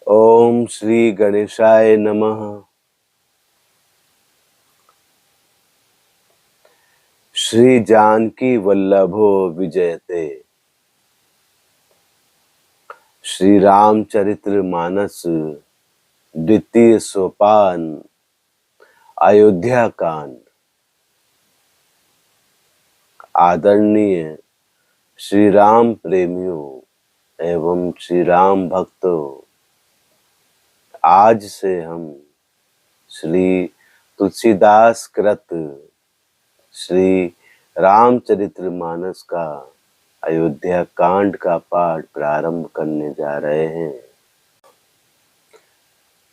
ओम श्री गणेशाय नमः। श्री जानकी वल्लभो विजयते। श्री रामचरित्र मानस द्वितीय सोपान अयोध्या कांड। आदरणीय श्री राम प्रेमियों एवं श्री राम भक्तों, आज से हम श्री तुलसीदास कृत श्री रामचरित्र मानस का अयोध्या कांड का पाठ प्रारंभ करने जा रहे हैं।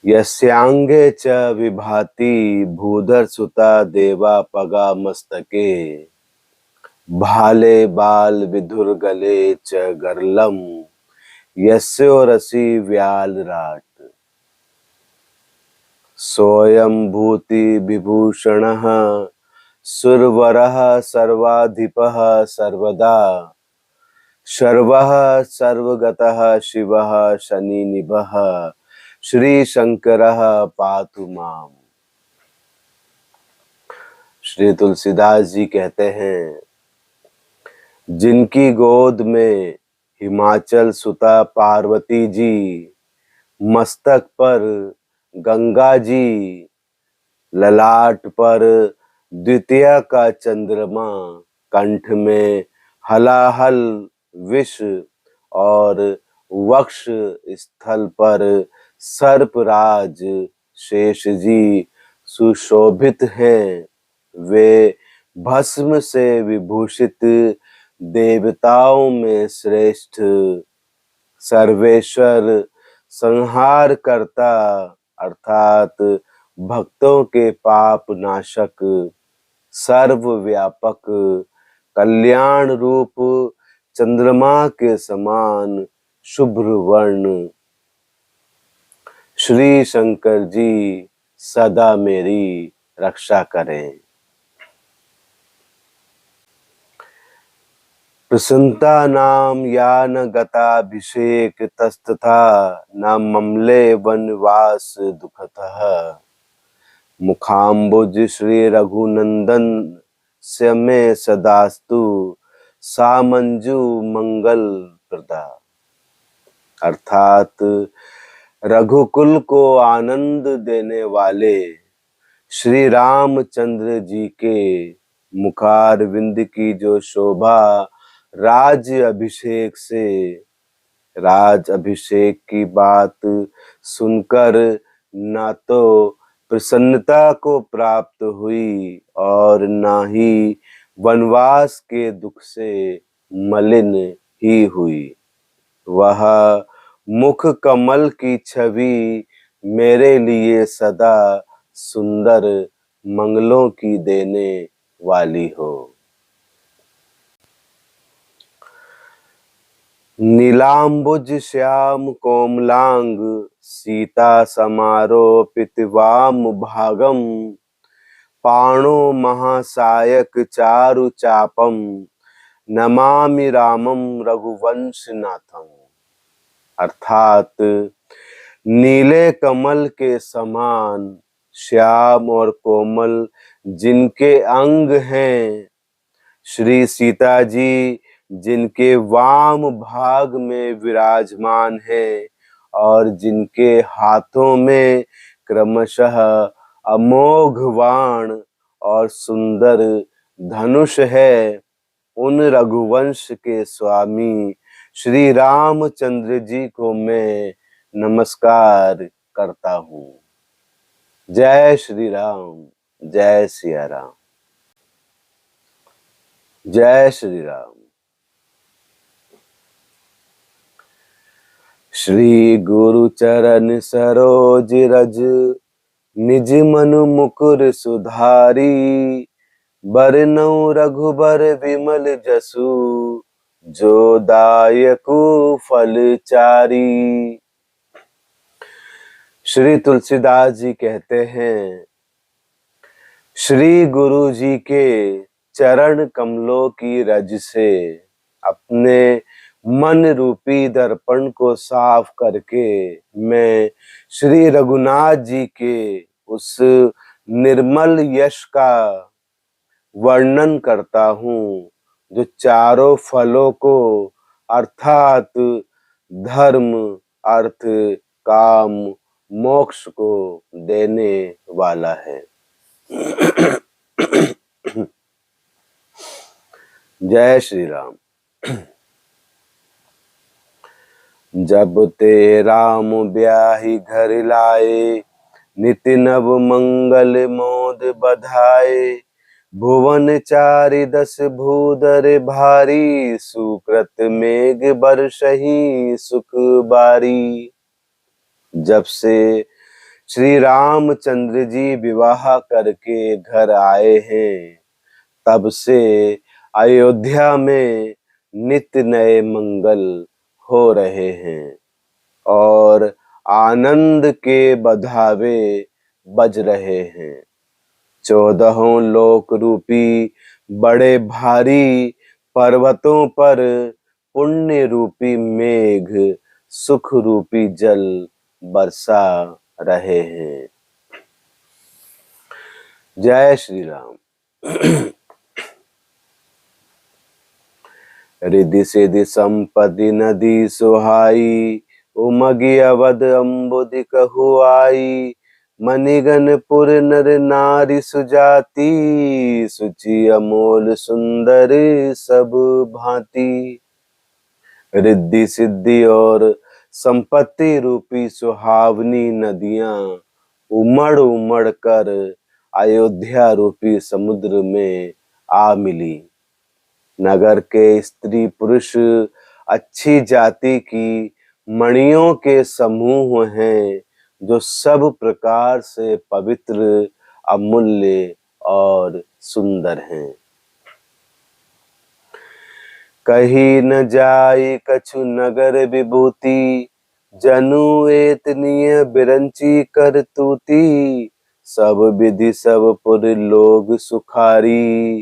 यस्यांगे च विभाति भूधर सुता देवा पगा मस्तके भाले बाल विधुर गले च गर्लम यस्यो रसी व्याल राट सोयम भूति विभूषणः सुरवरः सर्वाधिपः सर्वदा शर्वः सर्वगतः शिवः शनि निभः श्री शंकरः पातु माम। श्री तुलसीदास जी कहते हैं, जिनकी गोद में हिमाचल सुता पार्वती जी, मस्तक पर गंगा जी, ललाट पर द्वितीया का चंद्रमा, कंठ में हलाहल विष और वक्ष स्थल पर सर्पराज शेष जी सुशोभित हैं। वे भस्म से विभूषित देवताओं में श्रेष्ठ सर्वेश्वर संहार करता अर्थात भक्तों के पाप नाशक सर्वव्यापक कल्याण रूप चंद्रमा के समान शुभ्र वर्ण श्री शंकर जी सदा मेरी रक्षा करें। प्रसन्नता नाम या न गताभिषेक तस्तथा न ममले वनवास दुखतः मुखाम्बुज श्री रघुनंदन से में सदास्तु सामंजु मंगल प्रदा। अर्थात रघुकुल को आनंद देने वाले श्री रामचंद्र जी के मुखार विंद की जो शोभा राज अभिषेक की बात सुनकर ना तो प्रसन्नता को प्राप्त हुई और ना ही वनवास के दुख से मलिन ही हुई। वह मुख कमल की छवि मेरे लिए सदा सुंदर मंगलों की देने वाली हो। नीलांबुज श्याम कोमलांग सीता समारोपित वाम भागम पाणो महासायक चारु चापम नमामि रामम रघुवंशनाथम। अर्थात नीले कमल के समान श्याम और कोमल जिनके अंग हैं, श्री सीता जी जिनके वाम भाग में विराजमान है और जिनके हाथों में क्रमशः अमोघ बाण और सुंदर धनुष है, उन रघुवंश के स्वामी श्री रामचंद्र जी को मैं नमस्कार करता हूँ। जय श्री राम, जय सिया राम, जय श्री राम। श्री गुरु चरण सरोज रज निज मनु मुकुर सुधारी बरनउँ रघुबर विमल जसु जो दायकु फलचारी। श्री तुलसीदास जी कहते हैं, श्री गुरु जी के चरण कमलों की रज से अपने मन रूपी दर्पण को साफ करके मैं श्री रघुनाथ जी के उस निर्मल यश का वर्णन करता हूँ, जो चारों फलों को अर्थात धर्म, अर्थ, काम, मोक्ष को देने वाला है। जय श्री राम। जब ते राम ब्याही घर लाए, नित नव मंगल मोद बधाए। भुवन चारि दस भूधर भारी, सुकृत मेघ बरसहि सुख बारी। जब से श्री रामचंद्र जी विवाह करके घर आए हैं, तब से अयोध्या में नित्य नए मंगल हो रहे हैं और आनंद के बधावे बज रहे हैं। 14 लोक रूपी बड़े भारी पर्वतों पर पुण्य रूपी मेघ सुख रूपी जल बरसा रहे हैं। जय श्री राम। रिद्धि सिद्धि संपत्ति नदी सुहाई, उमगी अवध अम्बुदि कहु आई। मणिगणपुर नर नारी सुजाति, सुचि अमोल सुंदर सब भांति। रिद्धि सिद्धि और संपत्ति रूपी सुहावनी नदियां उमड़ उमड़ कर अयोध्या रूपी समुद्र में आ मिली। नगर के स्त्री पुरुष अच्छी जाति की मणियों के समूह हैं, जो सब प्रकार से पवित्र, अमूल्य और सुंदर हैं। कहीं न जाई कछु नगर विभूति, जनु एतनीय बिरंची कर तूती। सब विधि सब पुर लोग सुखारी,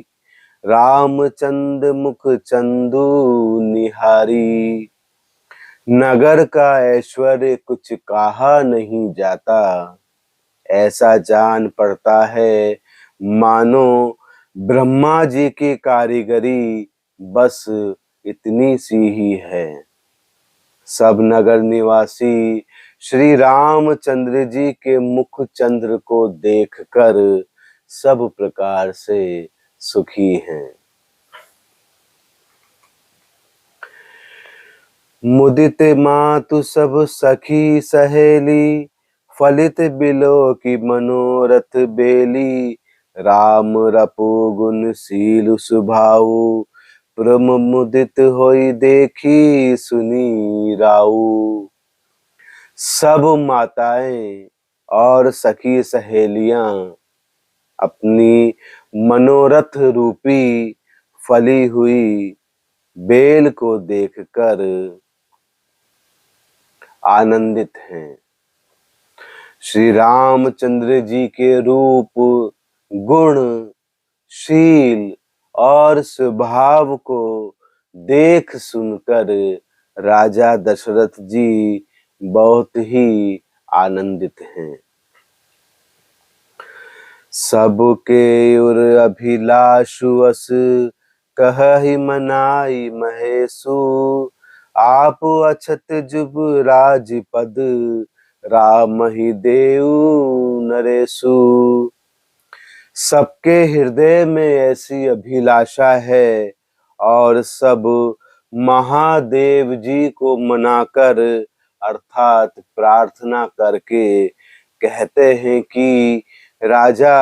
रामचंद मुख चंदू निहारी। नगर का ऐश्वर्य कुछ कहा नहीं जाता, ऐसा जान पड़ता है मानो ब्रह्मा जी की कारीगरी बस इतनी सी ही है। सब नगर निवासी श्री रामचंद्र जी के मुख चंद्र को देखकर सब प्रकार से सुखी हैं। मुदित मातु सब सखी सहेली, फलित बिलो की मनोरथ बेली। राम रपु गुण शील सुभाऊ, प्रम मुदित होई देखी सुनी राऊ। सब माताएं और सखी सहेलियां अपनी मनोरथ रूपी फली हुई बेल को देखकर आनंदित हैं। श्री रामचंद्र जी के रूप, गुण, शील और स्वभाव को देख सुनकर राजा दशरथ जी बहुत ही आनंदित हैं। सबके उर अभिलाषु अस, कहहि मनाई महेशु। आप अछत जुब राजपद, राम ही देऊ नरेशु। सबके हृदय में ऐसी अभिलाषा है और सब महादेव जी को मनाकर अर्थात प्रार्थना करके कहते हैं कि राजा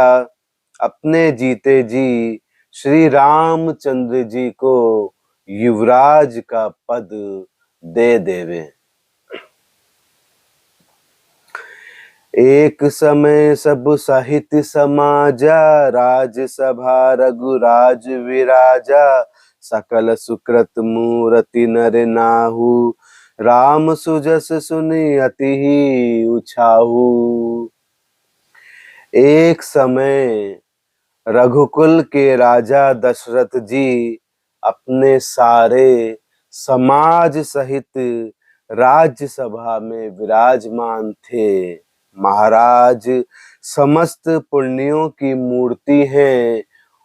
अपने जीते जी श्री रामचंद्र जी को युवराज का पद दे देवे। एक समय सब साहित्य समाजा, राजसभा रघुराज विराजा। सकल सुकृत मूर्ति नर नाहु, राम सुजस सुनि अति ही उछाहु। एक समय रघुकुल के राजा दशरथ जी अपने सारे समाज सहित राज्यसभा में विराजमान थे। महाराज समस्त पुण्यों की मूर्ति हैं।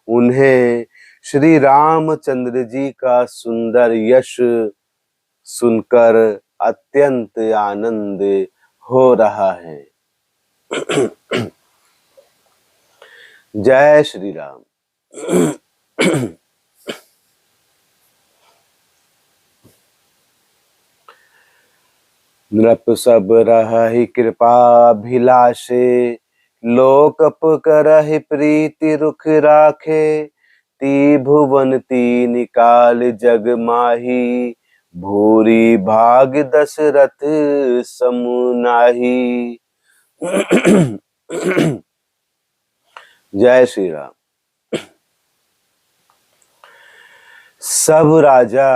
उन्हें श्री रामचंद्र जी का सुंदर यश सुनकर अत्यंत आनंद हो रहा है। जय श्री राम। नृप सब रहहि कृपाभिलाषे, लोकप करहि प्रीति रुख राखे। ती भुवन तीन काल जग माही, भूरी भाग दशरथ समु नाहि। जय श्री राम। सब राजा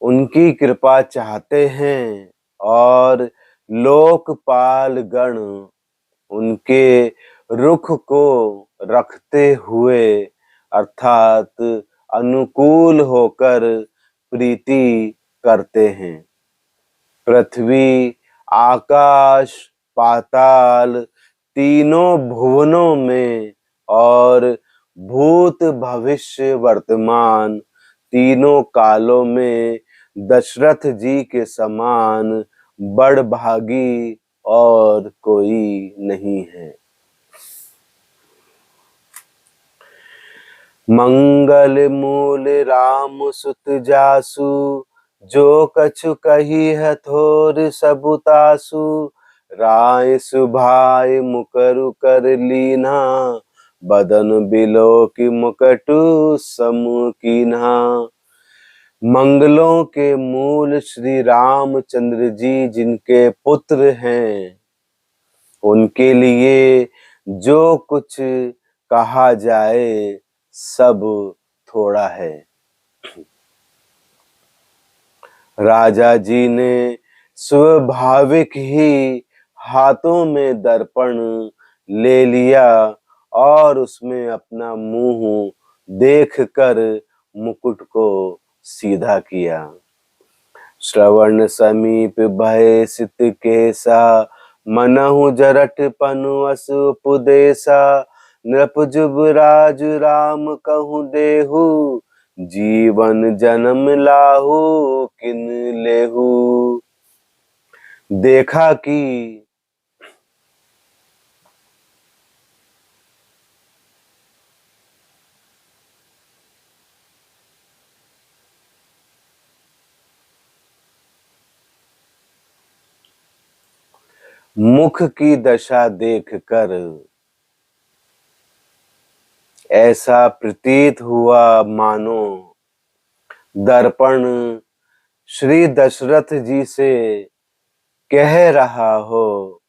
उनकी कृपा चाहते हैं और लोकपाल गण उनके रुख को रखते हुए अर्थात अनुकूल होकर प्रीति करते हैं। पृथ्वी, आकाश, पाताल तीनों भुवनों में और भूत, भविष्य, वर्तमान तीनों कालों में दशरथ जी के समान बड़भागी और कोई नहीं है। मंगल मूल राम सुत जासु, जो कछु कही हथोर सबुतासु। राय सुभाय मुकरु कर लीना, बदन बिलो की मुकटु समु कीन्हा। मंगलों के मूल श्री रामचंद्र जी जिनके पुत्र हैं, उनके लिए जो कुछ कहा जाए सब थोड़ा है। राजा जी ने स्वाभाविक ही हाथों में दर्पण ले लिया और उसमें अपना मुंह देखकर मुकुट को सीधा किया। श्रवण समीप भय सित केसा, मनहु जरठ पनु अस उपदेसा। नृप जुबराज राम कहूँ देहु, जीवन जन्म लाहू किन लेहू। देखा कि मुख की दशा देखकर ऐसा प्रतीत हुआ मानो दर्पण श्री दशरथ जी से कह रहा हो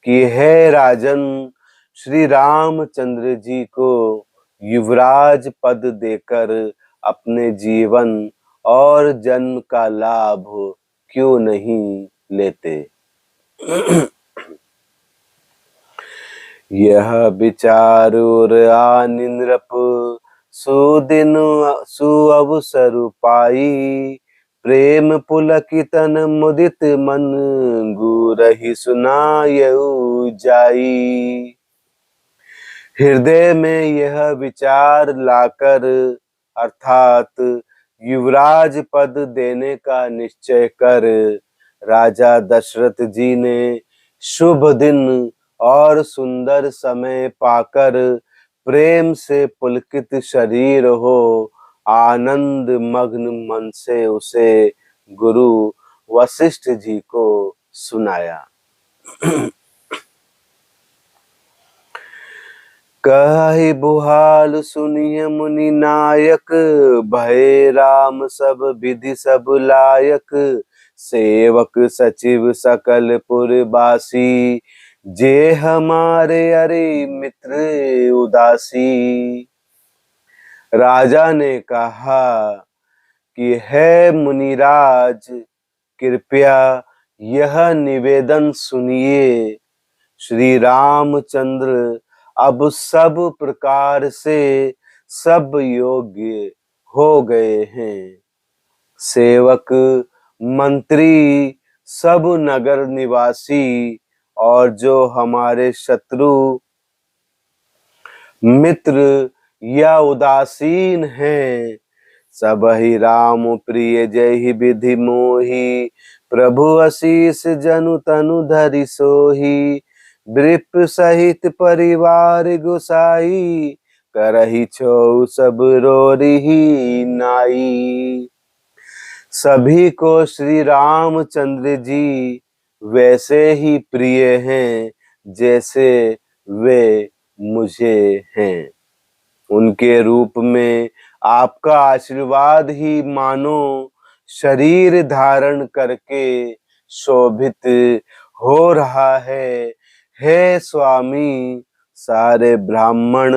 कि हे राजन, श्री रामचंद्र जी को युवराज पद देकर अपने जीवन और जन्म का लाभ क्यों नहीं लेते। यह विचार आनिंद्रप सुदिन सुअवसर पाई। प्रेम पुलकितन मुदित मन, गुरहि सुनायउ जाई। हृदय में यह विचार लाकर अर्थात युवराज पद देने का निश्चय कर राजा दशरथ जी ने शुभ दिन और सुंदर समय पाकर प्रेम से पुलकित शरीर हो आनंद मग्न मन से उसे गुरु वशिष्ठ जी को सुनाया। कहि बुहाल सुनिय मुनि नायक, भय राम सब विधि सब लायक। सेवक सचिव सकल पुरवासी, जे हमारे अरे मित्र उदासी। राजा ने कहा कि हे मुनिराज, कृपया यह निवेदन सुनिए। श्री रामचंद्र अब सब प्रकार से सब योग्य हो गए हैं। सेवक मंत्री सब नगर निवासी और जो हमारे शत्रु मित्र या उदासीन हैं, सब ही राम प्रिय जय ही विधि मोही, प्रभु आशीष जनु तनु धरि सोही, वृप सहित परिवार गुसाई, करही छो सब रोरी नाई। सभी को श्री रामचंद्र जी वैसे ही प्रिय हैं जैसे वे मुझे हैं। उनके रूप में आपका आशीर्वाद ही मानो शरीर धारण करके शोभित हो रहा है। हे स्वामी, सारे ब्राह्मण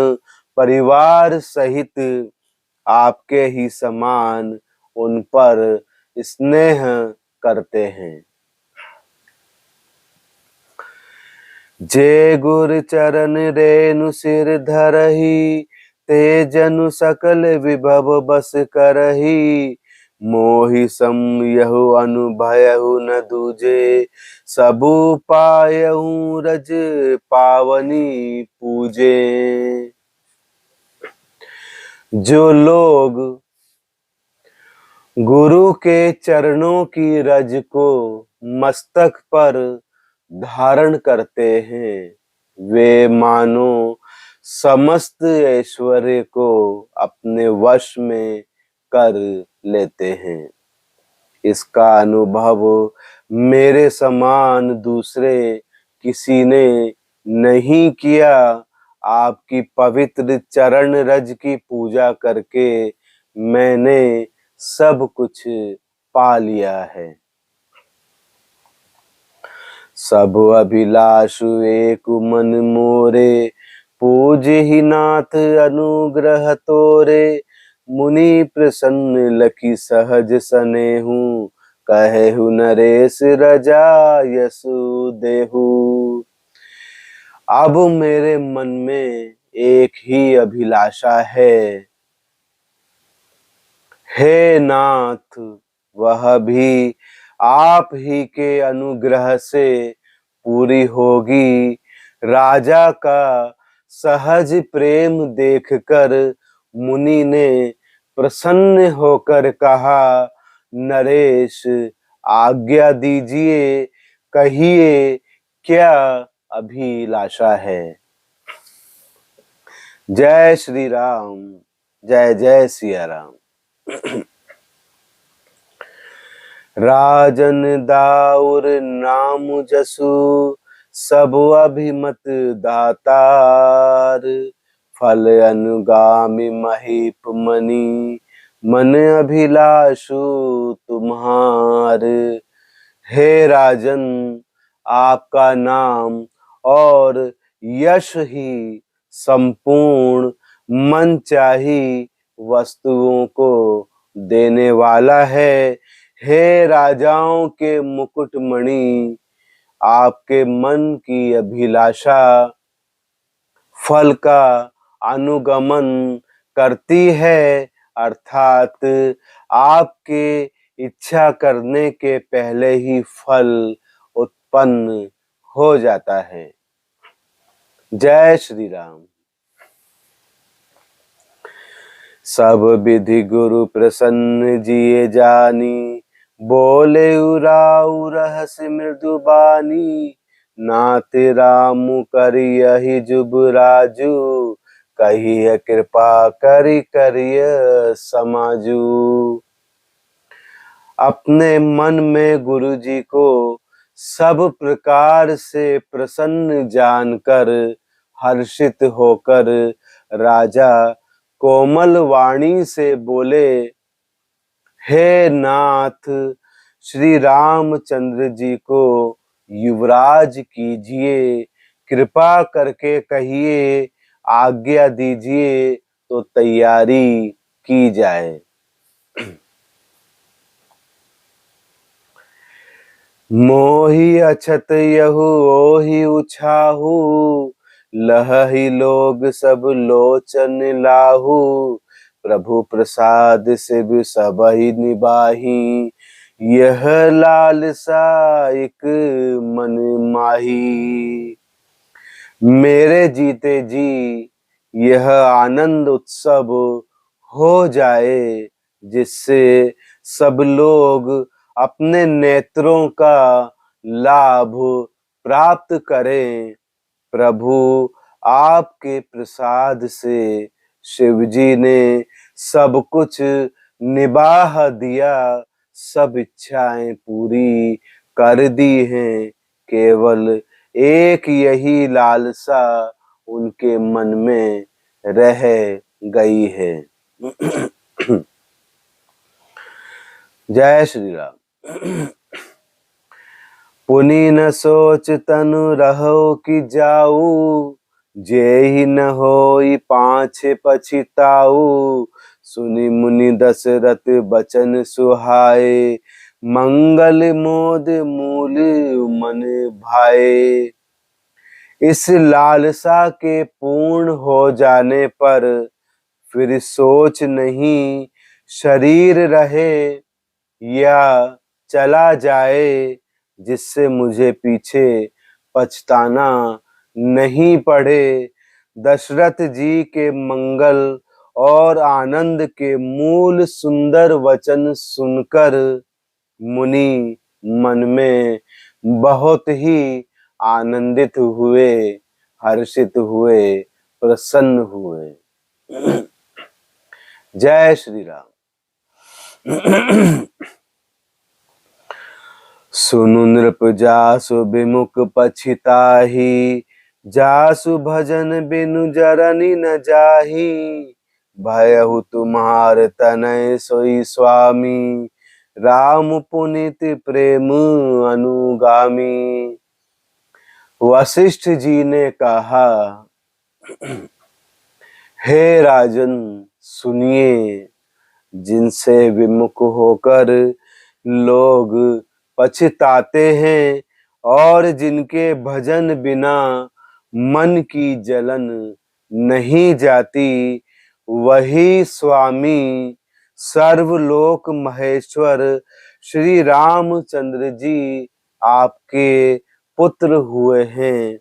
परिवार सहित आपके ही समान उन पर स्नेह करते हैं। जे गुर चरण रेणु सिर धरही, ते जनु सकल विभव बस करही, मोहि सम यहु अनुभयहु न दूजे, सबु पायहु रज पावनी पूजे। जो लोग गुरु के चरणों की रज को मस्तक पर धारण करते हैं, वे मानो समस्त ऐश्वर्य को अपने वश में कर लेते हैं। इसका अनुभव मेरे समान दूसरे किसी ने नहीं किया। आपकी पवित्र चरण रज की पूजा करके मैंने सब कुछ पा लिया है। सब अभिलाषु एक मन मोरे, पूज ही नाथ अनुग्रह तोरे, मुनि प्रसन्न लखी सहज सनेहु, कहेहु नरेश रजा यसु देहु। अब मेरे मन में एक ही अभिलाषा है, हे नाथ, वह भी आप ही के अनुग्रह से पूरी होगी। राजा का सहज प्रेम देखकर मुनि ने प्रसन्न होकर कहा, नरेश आज्ञा दीजिए, कहिए क्या अभिलाषा है। जय श्री राम, जय जय सिया राम। राजन दाऊर नाम जसु, सब अभिमत दातार, फल अनुगामी महीप मणि, मन अभिलाषु तुम्हार। हे राजन, आपका नाम और यश ही संपूर्ण मन चाही वस्तुओं को देने वाला है। हे राजाओं के मुकुटमणि, आपके मन की अभिलाषा फल का अनुगमन करती है, अर्थात आपके इच्छा करने के पहले ही फल उत्पन्न हो जाता है। जय श्री राम। सब विधि गुरु प्रसन्न जिए जानी, बोले उराऊ रहस्य मृदु बानी, नाथ राम करियहि जुब राजू, कहिय कृपा करि करिय समाजू। अपने मन में गुरु जी को सब प्रकार से प्रसन्न जानकर हर्षित होकर राजा कोमल वाणी से बोले, हे नाथ, श्री रामचंद्र जी को युवराज कीजिए, कृपा करके कहिए, आज्ञा दीजिए तो तैयारी की जाए। मोहि अछत यहु ओहि उछाहु, लहहि लोग सब लोचन लाहू, प्रभु प्रसाद सिव सबहि निबाही, यह लालसा एक मन माही। मेरे जीते जी यह आनंद उत्सव हो जाए, जिससे सब लोग अपने नेत्रों का लाभ प्राप्त करें। प्रभु आपके प्रसाद से शिव जी ने सब कुछ निबाह दिया, सब इच्छाएं पूरी कर दी हैं। केवल एक यही लालसा उनके मन में रह गई है। जय श्री राम। पुनि न सोच तनु रहो कि जाऊ, जेहि न होई पाछे पछिताऊ। सुनि मुनि दशरथ बचन सुहाए, मंगल मोद मूल मन भाए। इस लालसा के पूर्ण हो जाने पर फिर सोच नहीं, शरीर रहे या चला जाए, जिससे मुझे पीछे पछताना नहीं पड़े। दशरथ जी के मंगल और आनंद के मूल सुंदर वचन सुनकर मुनि मन में बहुत ही आनंदित हुए, हर्षित हुए, प्रसन्न हुए। जय श्री राम। सुनु नृप जासु विमुख पछिताही, जासु भजन बिनु जरनी न जाही। भयहु तुम्हार तनय सोई स्वामी, राम पुनित प्रेम अनुगामी। वशिष्ठ जी ने कहा, हे राजन सुनिए, जिनसे विमुख होकर लोग पछताते हैं और जिनके भजन बिना मन की जलन नहीं जाती, वही स्वामी सर्वलोक महेश्वर श्री रामचंद्र जी आपके पुत्र हुए हैं,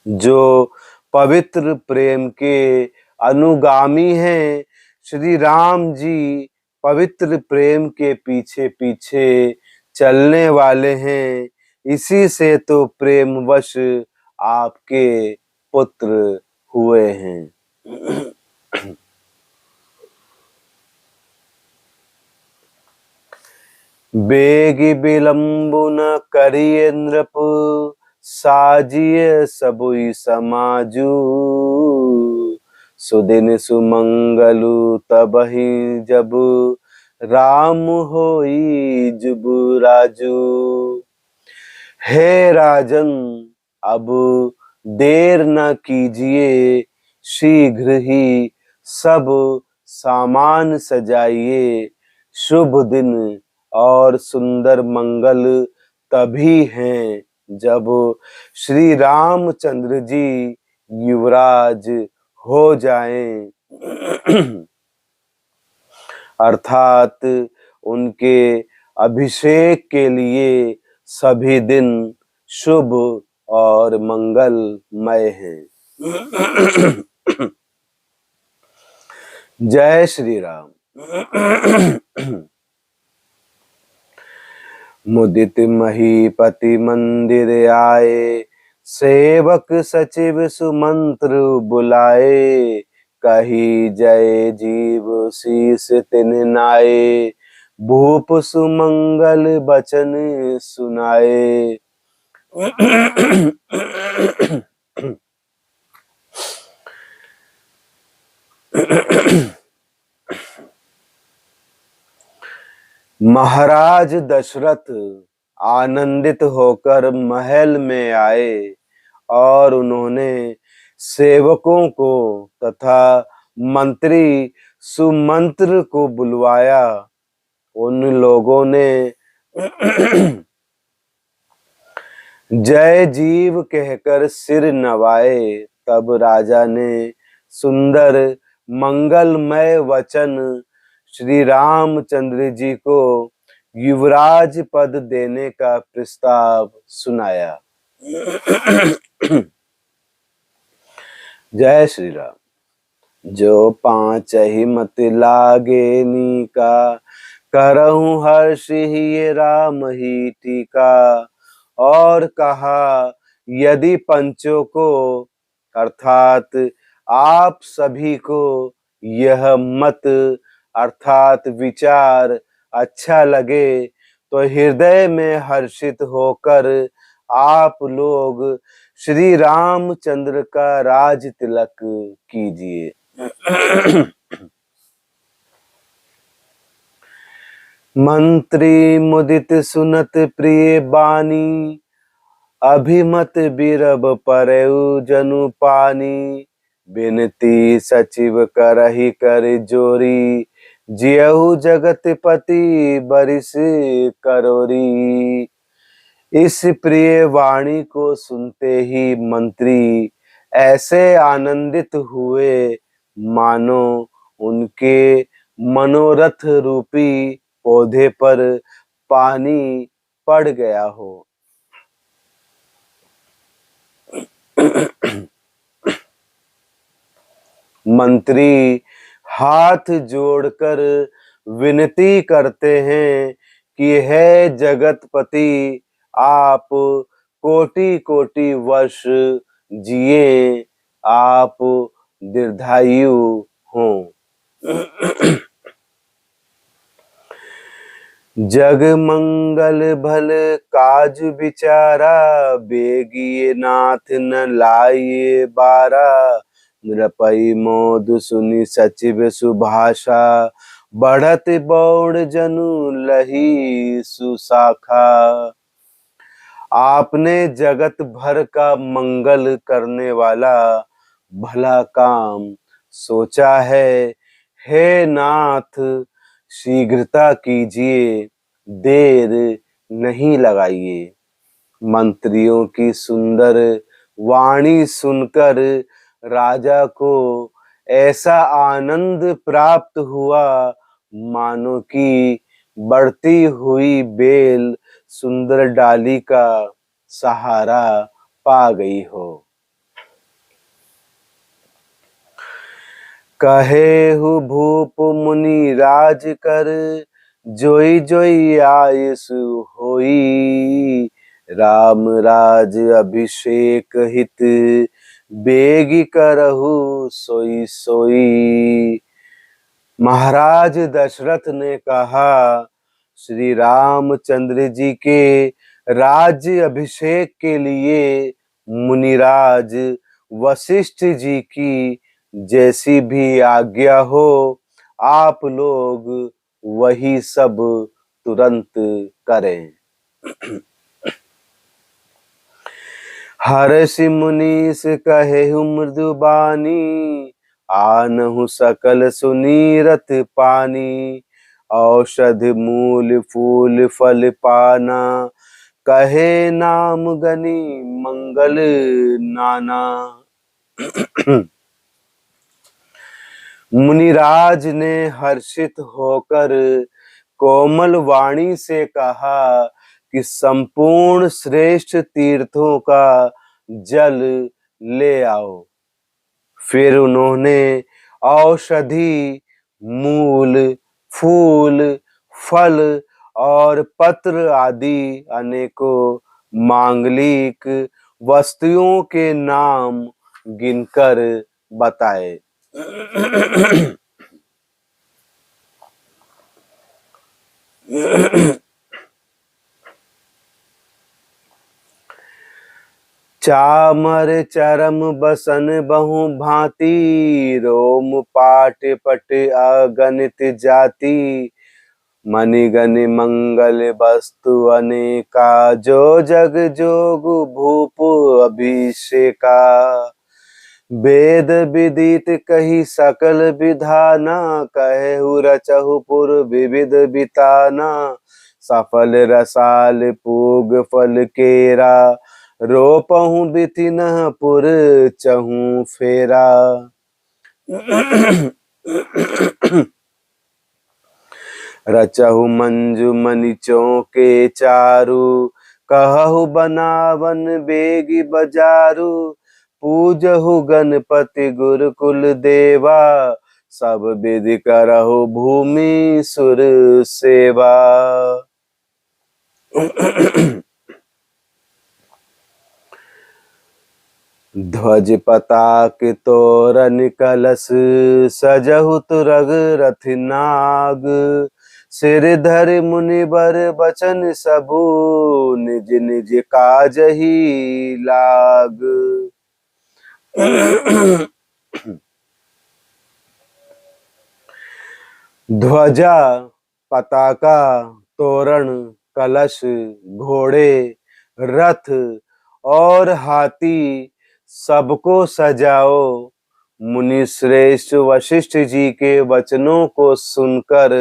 जो पवित्र प्रेम के अनुगामी हैं। श्री राम जी पवित्र प्रेम के पीछे पीछे चलने वाले हैं, इसी से तो प्रेमवश आपके पुत्र हुए हैं। बेगी विलंबु न करिए नृप, साजिए सबुई समाजू। सुदिन सुमंगलु तबहि जब, राम होई जुब राजू। हे राजन, अब देर न कीजिए, शीघ्र ही सब सामान सजाइए। शुभ दिन और सुंदर मंगल तभी हैं जब श्री रामचंद्र जी युवराज हो जाएं, अर्थात उनके अभिषेक के लिए सभी दिन शुभ और मंगलमय हैं। जय श्री राम। मुदित महीपति मंदिर आए, सेवक सचिव सुमंत्र बुलाए। कही जय जीव शीस तिन नाए, भूप सुमंगल बचन सुनाए। महाराज दशरथ आनंदित होकर महल में आए और उन्होंने सेवकों को तथा मंत्री सुमंत्र को बुलवाया। उन लोगों ने जय जीव कहकर सिर नवाए। तब राजा ने सुंदर मंगलमय वचन श्री रामचंद्र जी को युवराज पद देने का प्रस्ताव सुनाया। जय श्री राम। जो पांच ही मत लागे नीका, करहूं हर्ष ही ये राम ही टीका। और कहा यदि पंचों को अर्थात आप सभी को यह मत अर्थात विचार अच्छा लगे तो हृदय में हर्षित होकर आप लोग श्री रामचंद्र का राज तिलक कीजिए। मंत्री मुदित सुनत प्रिय बानी, अभिमत बिरब परयु जनु पानी। बिनती सचिव करहि कर जोरी, जियहु जगतपति बरिस करोरी। इस प्रिय वाणी को सुनते ही मंत्री ऐसे आनंदित हुए मानो उनके मनोरथ रूपी पौधे पर पानी पड़ गया हो। मंत्री हाथ जोड़कर विनती करते हैं कि हे जगतपति, आप कोटि कोटि वर्ष जिए, आप दीर्घायु हों। जग मंगल भल काज विचारा, बेगिए नाथ न लाइए बारा। नृपति मोद सुनि सचिव सुभाषा, बढ़त बौड़ जनु लही सुशाखा। आपने जगत भर का मंगल करने वाला भला काम सोचा है। हे नाथ, शीघ्रता कीजिए, देर नहीं लगाइए। मंत्रियों की सुंदर वाणी सुनकर राजा को ऐसा आनंद प्राप्त हुआ मानो कि बढ़ती हुई बेल सुंदर डाली का सहारा पा गई हो। कहेहु भूप मुनि राज कर, जोई जोई आयुषु होई। राम राज अभिषेक हित, बेगी करहु सोई सोई। महाराज दशरथ ने कहा, श्री रामचंद्र जी के राज्य अभिषेक के लिए मुनिराज वशिष्ठ जी की जैसी भी आज्ञा हो, आप लोग वही सब तुरंत करें। हर्षि मुनीस कहेहु मृदुबानी, आनहु सकल सुनीरत पानी। औषध मूल फूल फल पाना, कहे नाम गनी मंगल नाना। मुनिराज ने हर्षित होकर कोमल वाणी से कहा कि संपूर्ण श्रेष्ठ तीर्थों का जल ले आओ। फिर उन्होंने औषधि, मूल, फूल, फल और पत्र आदि अनेकों मांगलिक वस्तुओं के नाम गिनकर बताए। चामर चरम बसन बहु भांति, रोम पाट पट अगणित जाति। मणिगण मंगल वस्तु अनेका, जो जग जोग भूप अभिषेका। वेद विदित कही सकल विधाना, कहेहु रचहु पुर विविध बिताना। सफल रसाल पूग फल केरा, रोपहु बिथिन पुर चहु फेरा। रचहु मंजु मनिचों के चारु, कहहु बनावन बेगी बजारू। पूजहु गणपति गुरुकुल देवा, सब विधि करहु भूमि सुर सेवा। ध्वज पताक तोरण कलश, सजहु तुरग रथ नाग। सिर धरि मुनिबर बचन सबु, निज निज काजहि लाग। ध्वजा, पताका, तोरण, कलश, घोड़े, रथ और हाथी सबको सजाओ। मुनि श्रेष्ठ वशिष्ठ जी के वचनों को सुनकर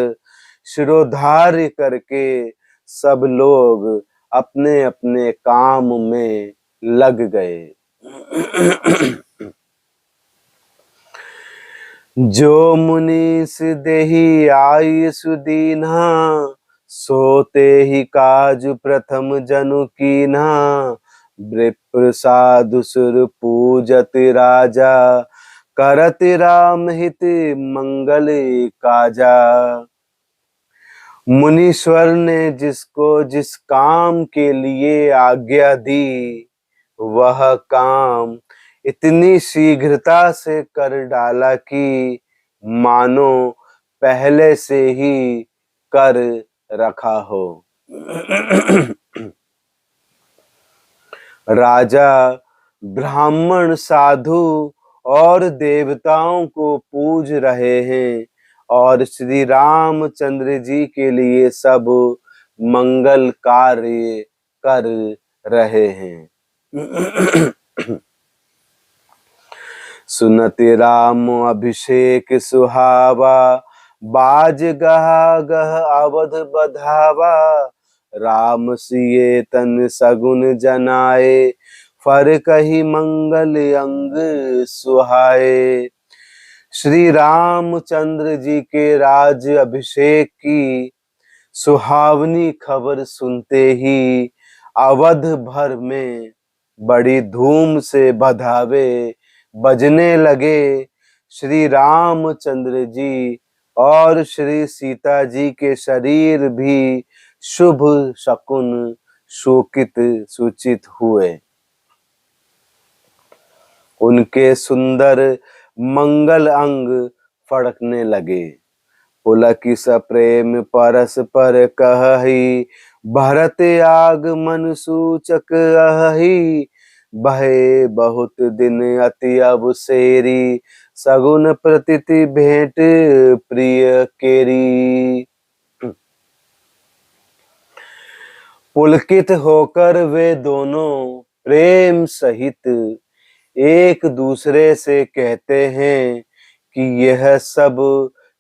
शिरोधार्य करके सब लोग अपने अपने काम में लग गए। जो मुनीस देहि आयुषु दीन्हा, सोते ही काज प्रथम जनु कीन्हा। विप्र साधु सुर पूजत राजा, करत राम हित मंगल काजा। मुनीश्वर ने जिसको जिस काम के लिए आज्ञा दी, वह काम इतनी शीघ्रता से कर डाला कि मानो पहले से ही कर रखा हो। राजा ब्राह्मण साधु और देवताओं को पूज रहे हैं और श्री रामचंद्र जी के लिए सब मंगल कार्य कर रहे हैं। सुनति राम अभिषेक सुहावा, बाज गहा गह अवध बधावा। राम सिए तन सगुन जनाए, फर कही मंगल अंग सुहाए। श्री रामचंद्र जी के राज अभिषेक की सुहावनी खबर सुनते ही अवध भर में बड़ी धूम से बधावे बजने लगे। श्री रामचंद्र जी और श्री सीता जी के शरीर भी शुभ शकुन शोकित सूचित हुए। उनके सुंदर मंगल अंग फड़कने लगे। पुलकित सप्रेम परस पर कहहि, भरत आगमन सूचक अहि। बहे बहुत दिन अति अबसेरी, सगुन प्रतीति भेंट प्रिय केरी। पुलकित होकर वे दोनों प्रेम सहित एक दूसरे से कहते हैं कि यह सब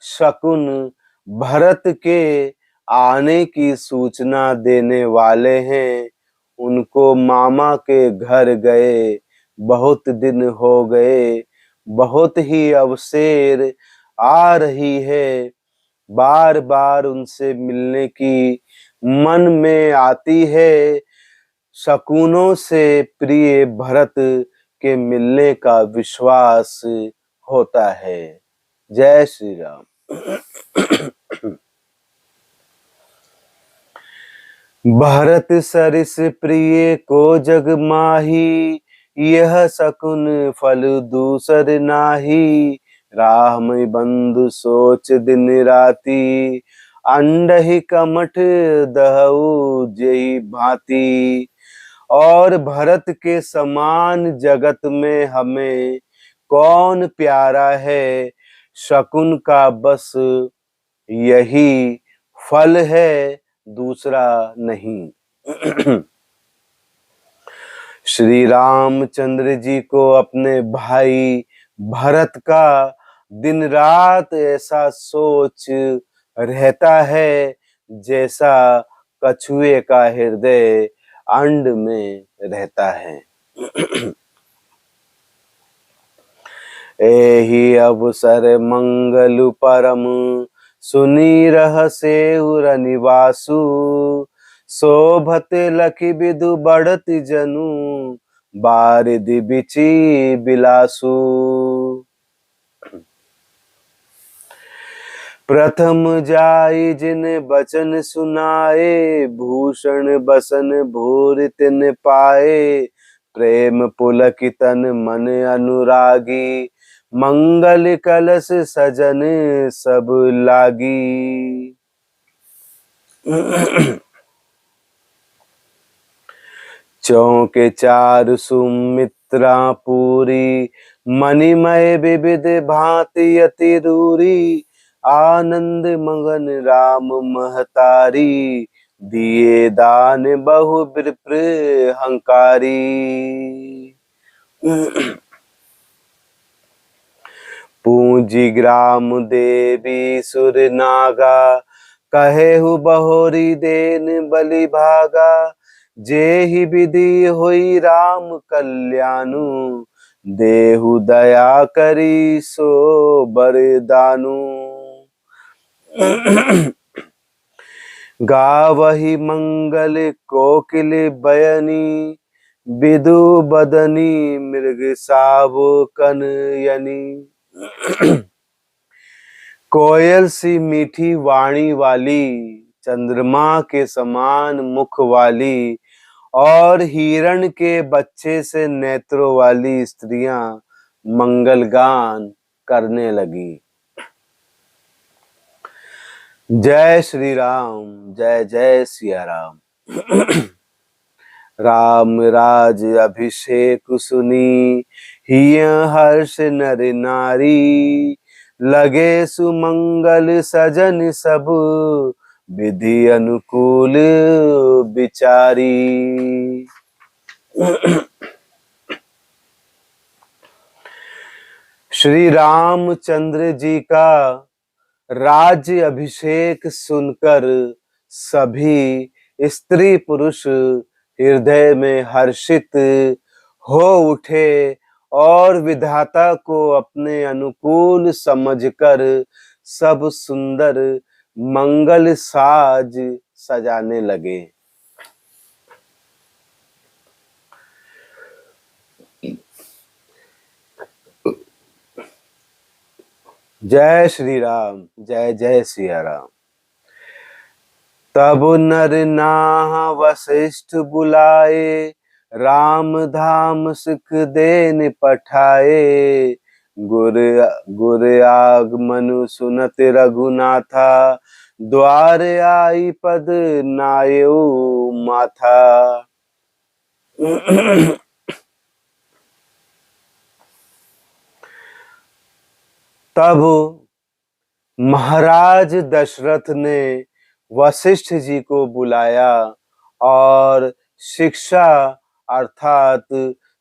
शकुन भरत के आने की सूचना देने वाले हैं। उनको मामा के घर गए बहुत दिन हो गए, बहुत ही अवसेर आ रही है। बार बार उनसे मिलने की मन में आती है। शकुनों से प्रिय भरत के मिलने का विश्वास होता है। जय श्री राम। भरत सरिस प्रिय को जग माही, यह शकुन फल दूसर नाही। राम बंधु सोच दिन राती, अंडहि कमठ दहु जेहि भांति। और भरत के समान जगत में हमें कौन प्यारा है। शकुन का बस यही फल है, दूसरा नहीं। श्री रामचंद्र जी को अपने भाई भरत का दिन रात ऐसा सोच रहता है, जैसा कछुए का हृदय अंड में रहता है। एहि अवसर मंगल परम सुनी रह सेउर निवासु शोभत लखि विदु बढ़त जनु बारिधि बिची बिलासु। प्रथम जाई जिन बचन सुनाए भूषण बसन भूर तिन पाए प्रेम पुलकित तन मन अनुरागी मंगल कलश सजन सब लागी। चौके चार सुमित्रा पूरी मणिमय विविध भांति अति दूरी आनंद मगन राम महतारी दिए दान बहु विप्र हंकारी। पूंजी ग्राम देवी सुर नागा कहेहु बहोरी देन बलि भागा जेहि विधि होई राम कल्याणु देहु दया करी सो बरदानु। गावहि मंगल कोकिल बयनी विदु बदनी मृग सावो कनयनी। कोयल सी मीठी वाणी वाली चंद्रमा के समान मुख वाली और हिरण के बच्चे से नेत्रों वाली स्त्रियां मंगल गान करने लगी। जय श्री राम, जय जय सिया राम। राम राज अभिषेक सुनी हिय हर्ष नर नारी लगे सुमंगल सजन सब विधि अनुकूल विचारी। श्री रामचंद्र जी का राज्य अभिषेक सुनकर सभी स्त्री पुरुष हृदय में हर्षित हो उठे और विधाता को अपने अनुकूल समझकर सब सुंदर मंगल साज सजाने लगे। जय श्री राम, जय जय सिया राम। तब नर नाह वशिष्ठ बुलाए राम धाम सुख देन पठाए गुर आगमनु सुनत रघुनाथा द्वार आई पद नायो माथा। तब महाराज दशरथ ने वशिष्ठ जी को बुलाया और शिक्षा अर्थात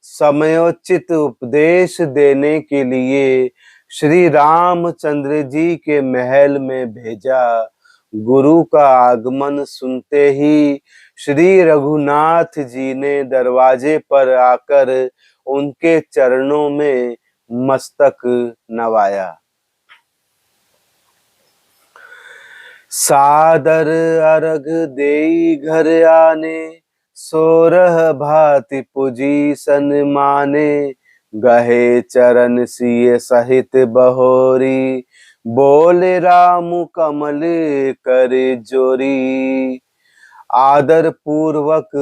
समयोचित उपदेश देने के लिए श्री रामचंद्र जी के महल में भेजा। गुरु का आगमन सुनते ही श्री रघुनाथ जी ने दरवाजे पर आकर उनके चरणों में मस्तक नवाया। सादर अर्घ देई घर आने सोरह भांति पूजी सन्माने गहे चरण सिय सहित बहोरी बोले राम कमल कर जोरी। आदर पूर्वक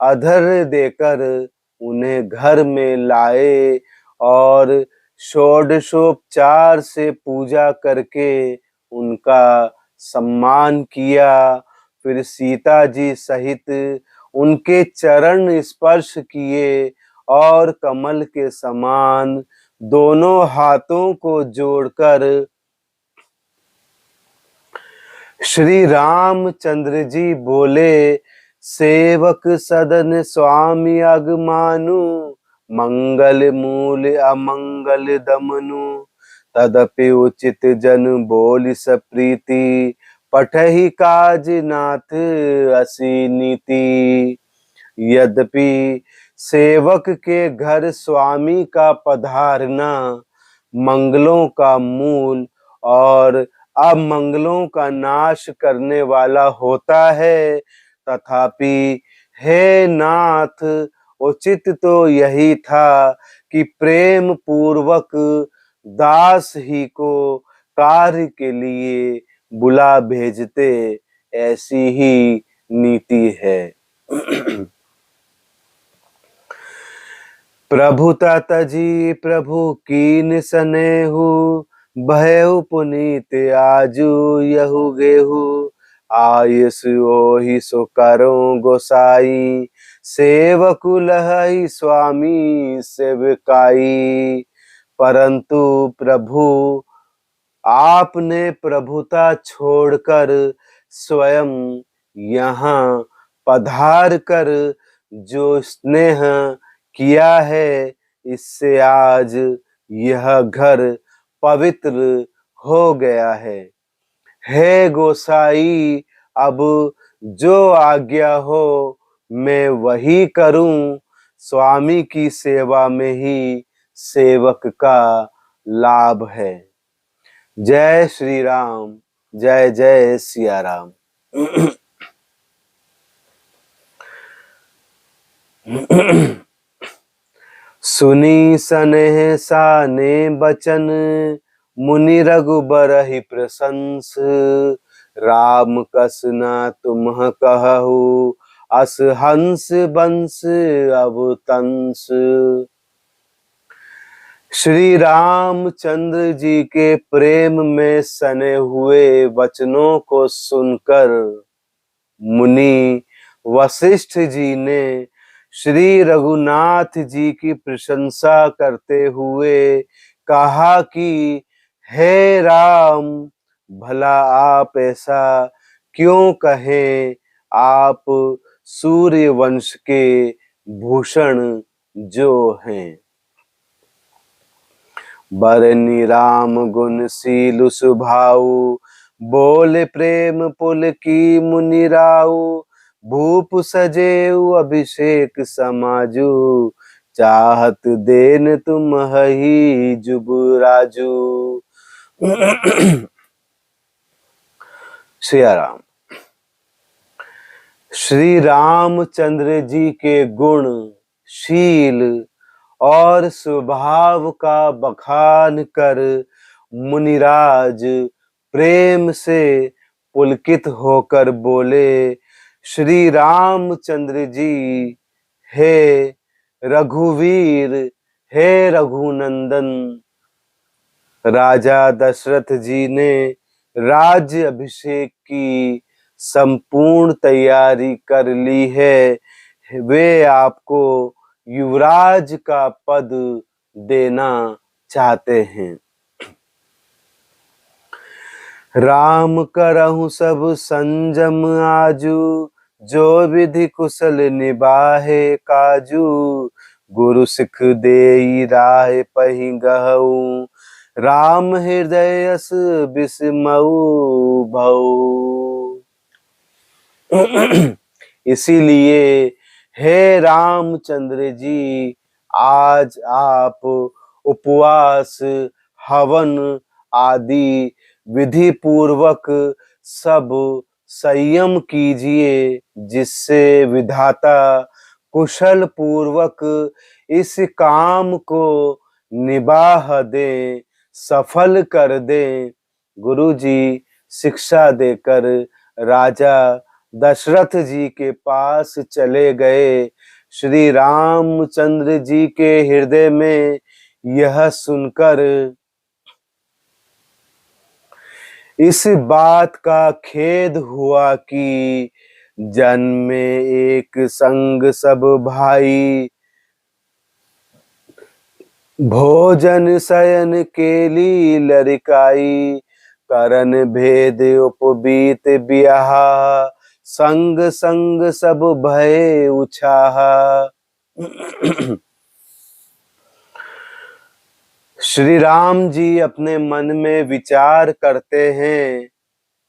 अधर देकर उन्हें घर में लाए और षोडशोपचार से पूजा करके उनका सम्मान किया। फिर सीता जी सहित उनके चरण स्पर्श किए और कमल के समान दोनों हाथों को जोड़कर श्री रामचंद्र जी बोले सेवक सदन स्वामी अगमानु मंगल मूल अमंगल दमनु तदपि उचित जन बोल सप्रीति पठहि काज नाथ असी नीति। यद्यपि सेवक के घर स्वामी का पधारना मंगलों का मूल और अमंगलों का नाश करने वाला होता है। तथापि हे नाथ, उचित तो यही था कि प्रेम पूर्वक दास ही को कार्य के लिए बुला भेजते, ऐसी ही नीति है। प्रभु तात जी प्रभु कीन सनेहु, भयउ पुनीत आजू यहु गेहु। आयस ओहि सो करो गोसाई, सेवकु लहई स्वामी सेवकाई। परंतु प्रभु आपने प्रभुता छोड़कर स्वयं यहाँ पधार कर जो स्नेह किया है, इससे आज यह घर पवित्र हो गया है। हे गोसाई, अब जो आज्ञा हो मैं वही करूं। स्वामी की सेवा में ही सेवक का लाभ है। जय श्री राम, जय जय सिया राम। सुनी सनेह साने बचन, मुनि रघुबर ही प्रशंस। राम कस न तुम कहु, अस हंस बंस अवतंस। श्री रामचंद्र जी के प्रेम में सने हुए वचनों को सुनकर मुनि वशिष्ठ जी ने श्री रघुनाथ जी की प्रशंसा करते हुए कहा कि हे राम, भला आप ऐसा क्यों कहें। आप सूर्य वंश के भूषण जो हैं। बरनि राम गुण सीलु सुभाऊ, बोले प्रेम पुल की मुनि राऊ। भूप सजेऊ अभिषेक समाजू, चाहत देन तुम हही जुब राजू। सिया राम। श्री रामचंद्र जी के गुण, शील और स्वभाव का बखान कर मुनिराज प्रेम से पुलकित होकर बोले, श्री रामचंद्र जी, हे रघुवीर, हे रघुनंदन। राजा दशरथ जी ने राज्य अभिषेक की संपूर्ण तैयारी कर ली है। वे आपको युवराज का पद देना चाहते हैं। राम करहु सब संजम आजू, जो विधि कुशल निबाहे काजू। गुरु सिख देई राह पहि गहऊ, राम हृदय अस बिस्मऊ भऊ। इसीलिए हे रामचंद्र जी, आज आप उपवास, हवन आदि विधि पूर्वक सब संयम कीजिए, जिससे विधाता कुशल पूर्वक इस काम को निबाह दे, सफल कर दे। गुरु जी शिक्षा देकर राजा दशरथ जी के पास चले गए। श्री रामचंद्र जी के हृदय में यह सुनकर इस बात का खेद हुआ कि जन्मे एक संग सब भाई, भोजन शयन केली लरिकाई। करन भेद उपबीत बियाहा, संग संग सब भय उछाहा। श्री राम जी अपने मन में विचार करते हैं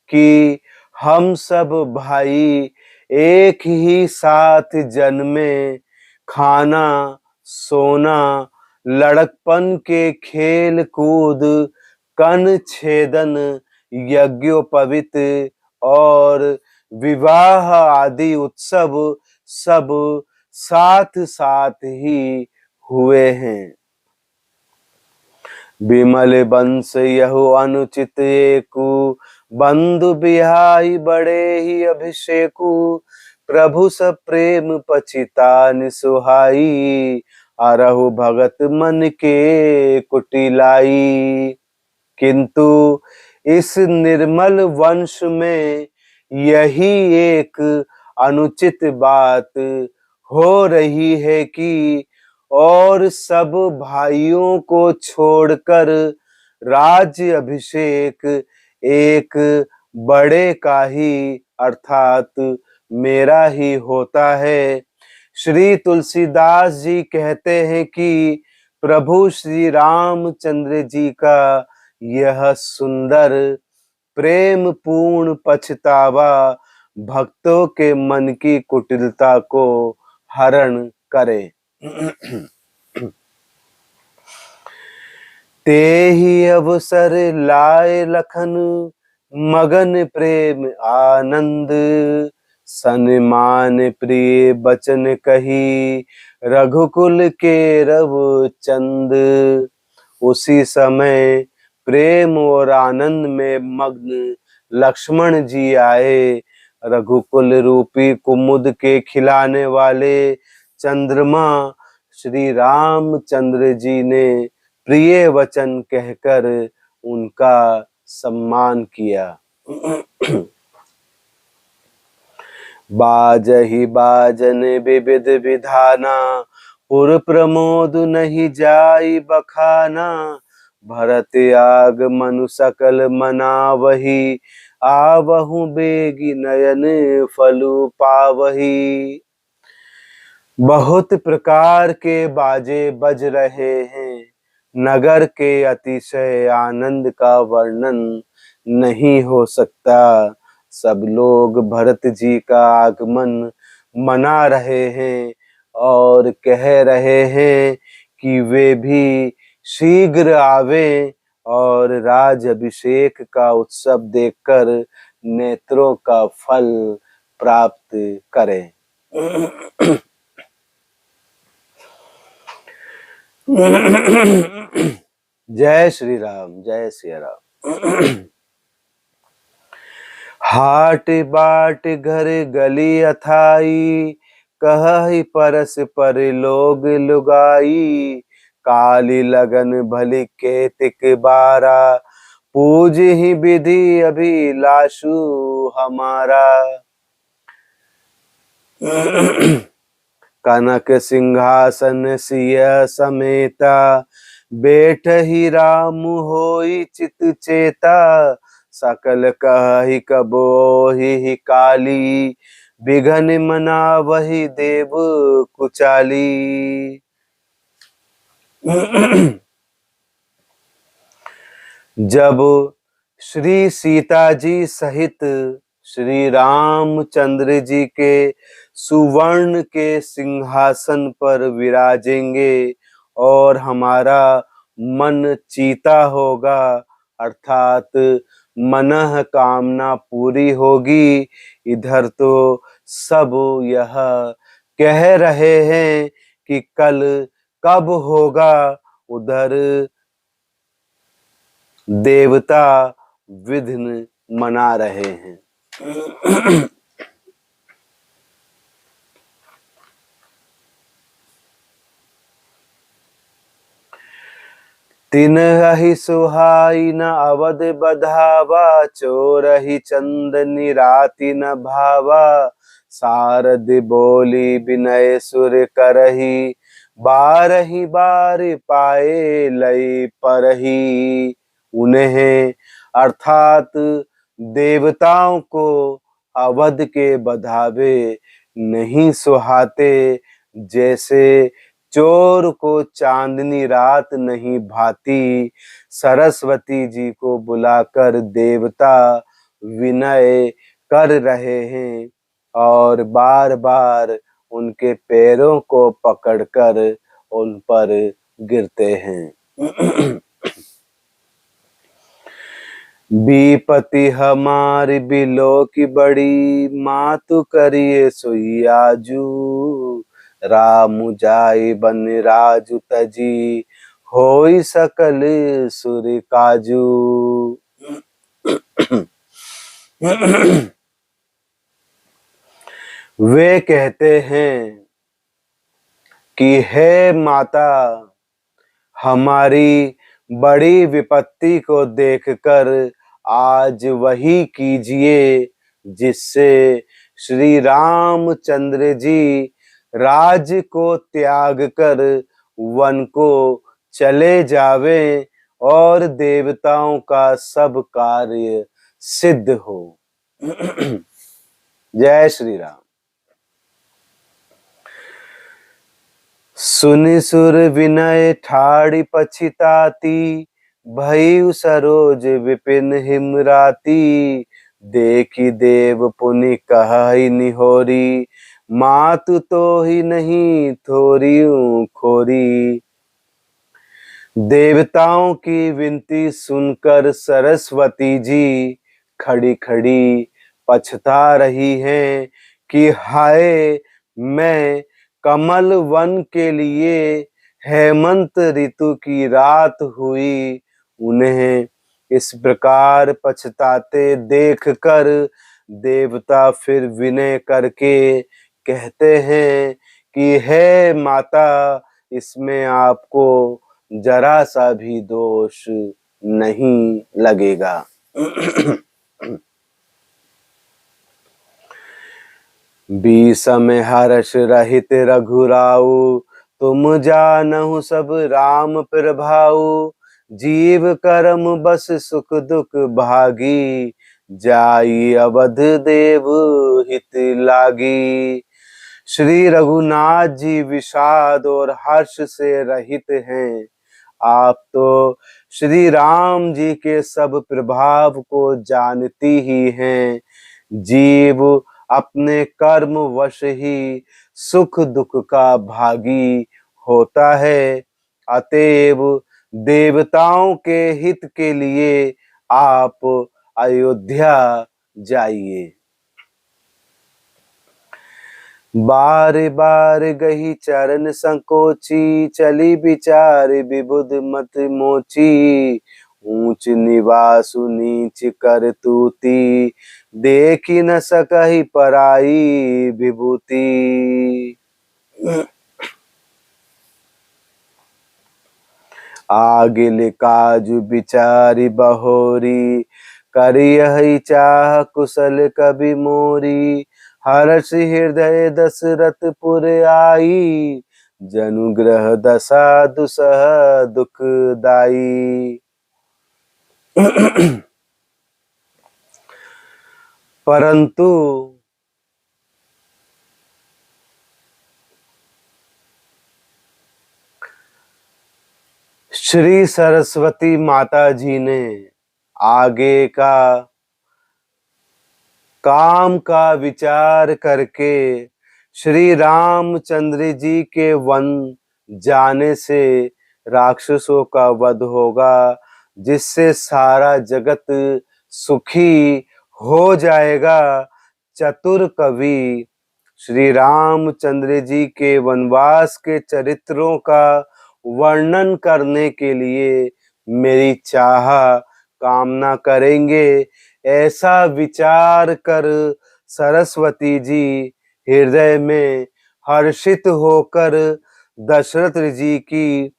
कि हम सब भाई एक ही साथ जन्मे, खाना सोना लड़कपन के खेल कूद, कण छेदन, यज्ञोपवीत और विवाह आदि उत्सव सब साथ साथ ही हुए हैं। विमल बंस यहु अनुचित एकु, बंधु बिहाई बड़े ही अभिषेकु, प्रभु सब प्रेम पचिता निसुहाई, अरहु भगत मन के कुटिलाई। किंतु इस निर्मल वंश में यही एक अनुचित बात हो रही है कि और सब भाइयों को छोड़कर राज्य अभिषेक एक बड़े का ही अर्थात मेरा ही होता है। श्री तुलसीदास जी कहते हैं कि प्रभु श्री रामचंद्र जी का यह सुंदर प्रेम पूर्ण पछतावा भक्तों के मन की कुटिलता को हरण करे। ते ही अवसर लाए लखन, मगन प्रेम आनंद, सन्मान प्रिय बचन कही, रघुकुल के रव चंद। उसी समय प्रेम और आनंद में मग्न लक्ष्मण जी आए। रघुकुल रूपी कुमुद के खिलाने वाले चंद्रमा श्री रामचंद्र जी ने प्रिय वचन कहकर उनका सम्मान किया। बाजहि बाजन विविध विधाना, पुर प्रमोद नहीं जाई बखाना, भरत आग मनु सकल मनावही, आवहु बेगी नयन फलु पावही। बहुत प्रकार के बाजे बज रहे हैं, नगर के अतिशय आनंद का वर्णन नहीं हो सकता। सब लोग भरत जी का आगमन मना रहे हैं और कह रहे हैं कि वे भी शीघ्र आवें और राज अभिषेक का उत्सव देखकर नेत्रों का फल प्राप्त करें। जय श्री राम, जय श्री राम। हाट बाट घर गली अथाई, कहहि परस पर लोग लुगाई, काली लगन भली केतिक बारा, पूज ही विधि अभिलाषु हमारा। कनक सिंहासन सिय समेता, बैठहि राम होई चित चेता, सकल कहहि कबोहि काली, बिघन मनावहि देव कुचाली। जब श्री सीता जी सहित श्री रामचंद्र जी के सुवर्ण के सिंहासन पर विराजेंगे और हमारा मन चीता होगा, अर्थात मनः कामना पूरी होगी। इधर तो सब यह कह रहे हैं कि कल कब होगा, उधर देवता विघ्न मना रहे हैं। तिनहि सुहाई न अवध बधावा, चोरहि चंदनी राति न भावा, सारद बोली विनय सुर करही, बारही बार पाए लई परही। उन्हें अर्थात देवताओं को अवध के बधावे नहीं सुहाते, जैसे चोर को चांदनी रात नहीं भाती। सरस्वती जी को बुलाकर देवता विनय कर रहे हैं और बार बार उनके पैरों को पकड़कर उन पर गिरते हैं। विपति हमारी बिलो की बड़ी, मातु करिए सोई आजू। राम जाई बन राजु तजी, होई सकल सुर काजू। वे कहते हैं कि हे माता, हमारी बड़ी विपत्ति को देखकर आज वही कीजिए जिससे श्री रामचंद्र जी राज को त्याग कर वन को चले जावें और देवताओं का सब कार्य सिद्ध हो। जय श्री राम। सुनि सुर विनय ठाड़ी पछिताती, भई सरोज विपिन हिमराती। देखी देव पुनि कहई निहोरी, मातु तो ही नहीं थोरी खोरी। देवताओं की विनती सुनकर सरस्वती जी खड़ी खड़ी पछता रही हैं कि हाय, मैं कमल वन के लिए हेमंत ऋतु की रात हुई उन्हें इस प्रकार पछताते देखकर देवता फिर विनय करके कहते हैं कि हे माता, इसमें आपको जरा सा भी दोष नहीं लगेगा। बीसम हर्ष रहित रघुराऊ, तुम जानहु सब राम प्रभाऊ। जीव कर्म बस सुख दुख भागी, जाई अवध देव हित लागी। श्री रघुनाथ जी विषाद और हर्ष से रहित हैं। आप तो श्री राम जी के सब प्रभाव को जानती ही हैं। जीव अपने कर्म वश ही सुख दुख का भागी होता है। अतएव देवताओं के हित के लिए आप अयोध्या जाइए। बार बार गही चरण संकोची, चली विचार विबुध मत मोची। ऊंच निवासु नीच कर तूती, देखी न सकहि पराई विभूति। आगिल काजु विचारी बहोरी, करियहि चाह कुशल कवि मोरी। हर्ष हृदय दशरथ पुर आई, जनुग्रह दशा दुसह दुखदाई। परंतु श्री सरस्वती माता जी ने आगे का काम का विचार करके श्री रामचंद्र जी के वन जाने से राक्षसों का वध होगा, जिससे सारा जगत सुखी हो जाएगा। चतुर कवि श्री रामचंद्र जी के वनवास के चरित्रों का वर्णन करने के लिए मेरी चाह कामना करेंगे। ऐसा विचार कर सरस्वती जी हृदय में हर्षित होकर दशरथ जी की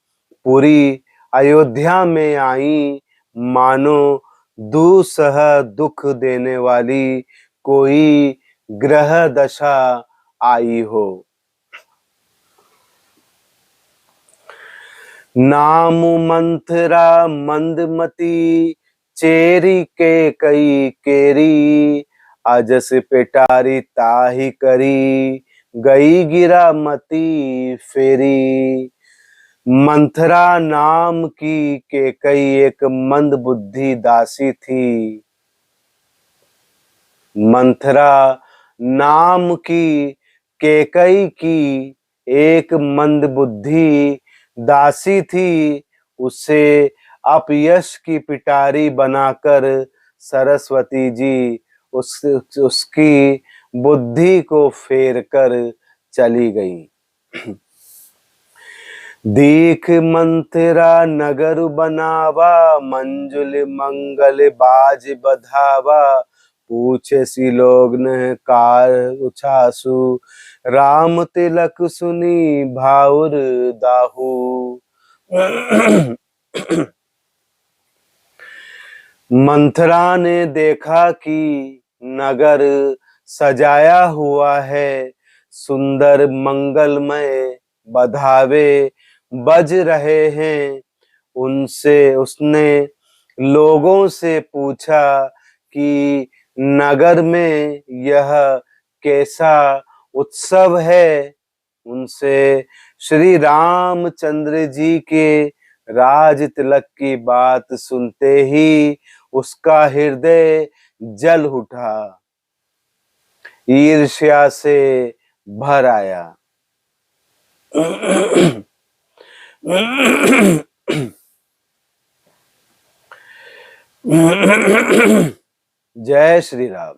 पूरी अयोध्या में आई, मानो दुसह दुख देने वाली कोई ग्रह दशा आई हो। नाम मंथरा मंदमती, चेरी के कई केरी। अजस पेटारी ताही करी, गई गिरा मती फेरी। मंथरा नाम की केकई एक मंद बुद्धि दासी थी। मंथरा नाम की केकई की एक मंद बुद्धि दासी थी, उसे अपयश की पिटारी बनाकर सरस्वती जी उसकी बुद्धि को फेर कर चली गई। दीख मंथरा नगर बनावा, मंजुल मंगल बाज बधावा, पूछे सी लोग न कार उछासु, राम तिलक सुनी भाउर दाहू। मंथरा ने देखा कि नगर सजाया हुआ है, सुंदर मंगलमय बधावे बज रहे हैं। उसने लोगों से पूछा कि नगर में यह कैसा उत्सव है। उनसे श्री रामचंद्र जी के राज तिलक की बात सुनते ही उसका हृदय जल उठा, ईर्ष्या से भर आया। जय श्री राम।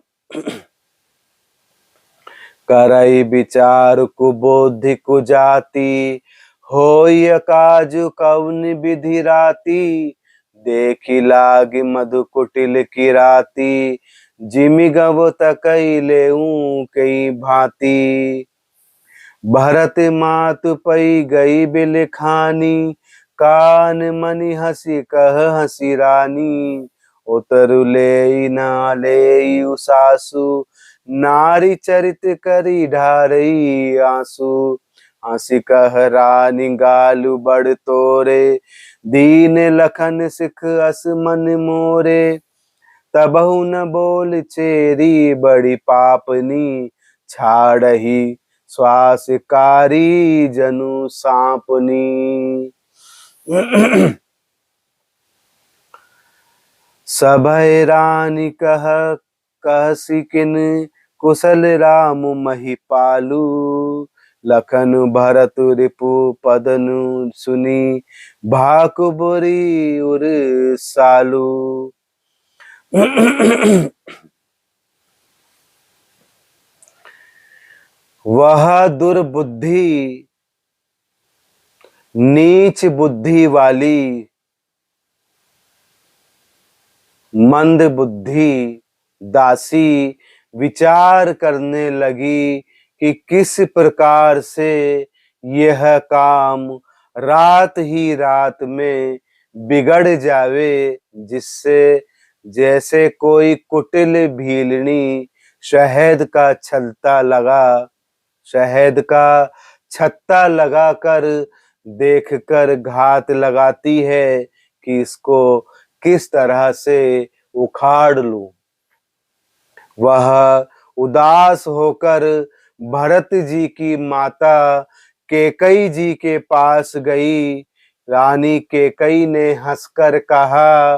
करई विचार कुबोधि कुजाति, होय काजु कवन विधि राती, देखी लागी मधु कुटिल की राती, जिमि गव तकई लेऊं कई भांति। भरत मात पई गई बिलखानी, कान मनि हसी कह हसी रानी, उतरु ले ना ले सासु, नारी चरित करी ढारई आंसू। हंसी कह रानी गालु बड़ तोरे, दीन लखन सिख अस मन मोरे, तबहु न बोल चेरी बड़ी पापनी, छाड़ही श्वासकारी जनु सांपनी। सभय रानी कह सिकिन, कुशल राम महिपालु, लखन भरत रिपु पदनु सुनी, भाकु बुरी उर सालू। वह दुर्बुद्धि नीच बुद्धि वाली मंद बुद्धि दासी विचार करने लगी कि किस प्रकार से यह काम रात ही रात में बिगड़ जावे, जिससे जैसे कोई कुटिल भीलनी शहद का छत्ता लगाकर देखकर घात लगाती है कि इसको किस तरह से उखाड़ लूं। वह उदास होकर भरत जी की माता कैकई जी के पास गई। रानी कैकई ने हंसकर कहा,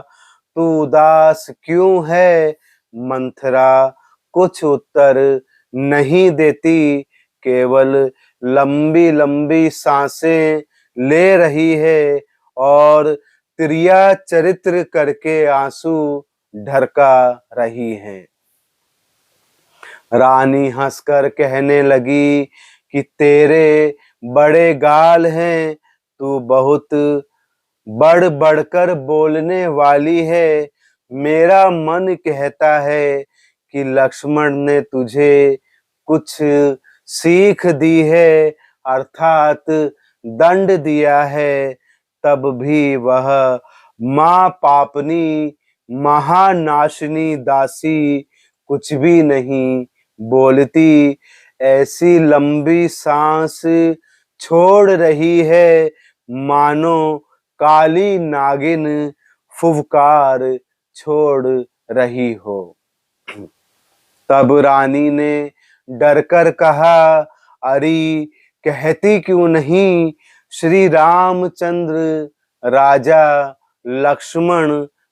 तू उदास क्यों है? मंथरा कुछ उत्तर नहीं देती, केवल लंबी लंबी सांसें ले रही है और त्रिया चरित्र करके आंसू ढरका रही है। रानी हंसकर कहने लगी कि तेरे बड़े गाल हैं, तू बहुत बढ़ बढ़कर बोलने वाली है। मेरा मन कहता है कि लक्ष्मण ने तुझे कुछ सीख दी है, अर्थात दंड दिया है, तब भी वह मां पापनी महानाशिनी दासी कुछ भी नहीं बोलती। ऐसी लंबी सांस छोड़ रही है मानो काली नागिन फुफकार छोड़ रही हो। तब रानी ने डरकर कहा, अरे कहती क्यों नहीं? श्री रामचंद्र, राजा लक्ष्मण,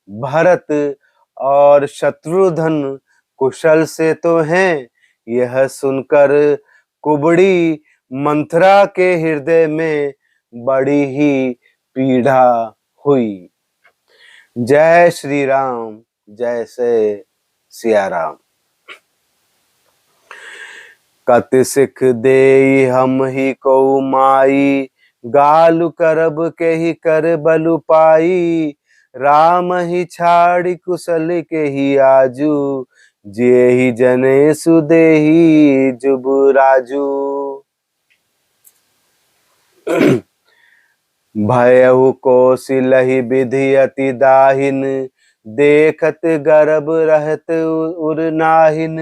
भरत और शत्रुघ्न कुशल से तो हैं। यह सुनकर कुबड़ी मंथरा के हृदय में बड़ी ही पीड़ा हुई। जय श्री राम, जय से सिया राम। कत सिख देई हम ही को माई, गालु करब के ही कर बलु पाई। राम ही छाड़ी कुशल के ही आजू, जे ही जने सुदेही जुब राजू। भयहु कोसिलहि विधि अति दाहिन, देखत गर्भ रहत उर नाहिन।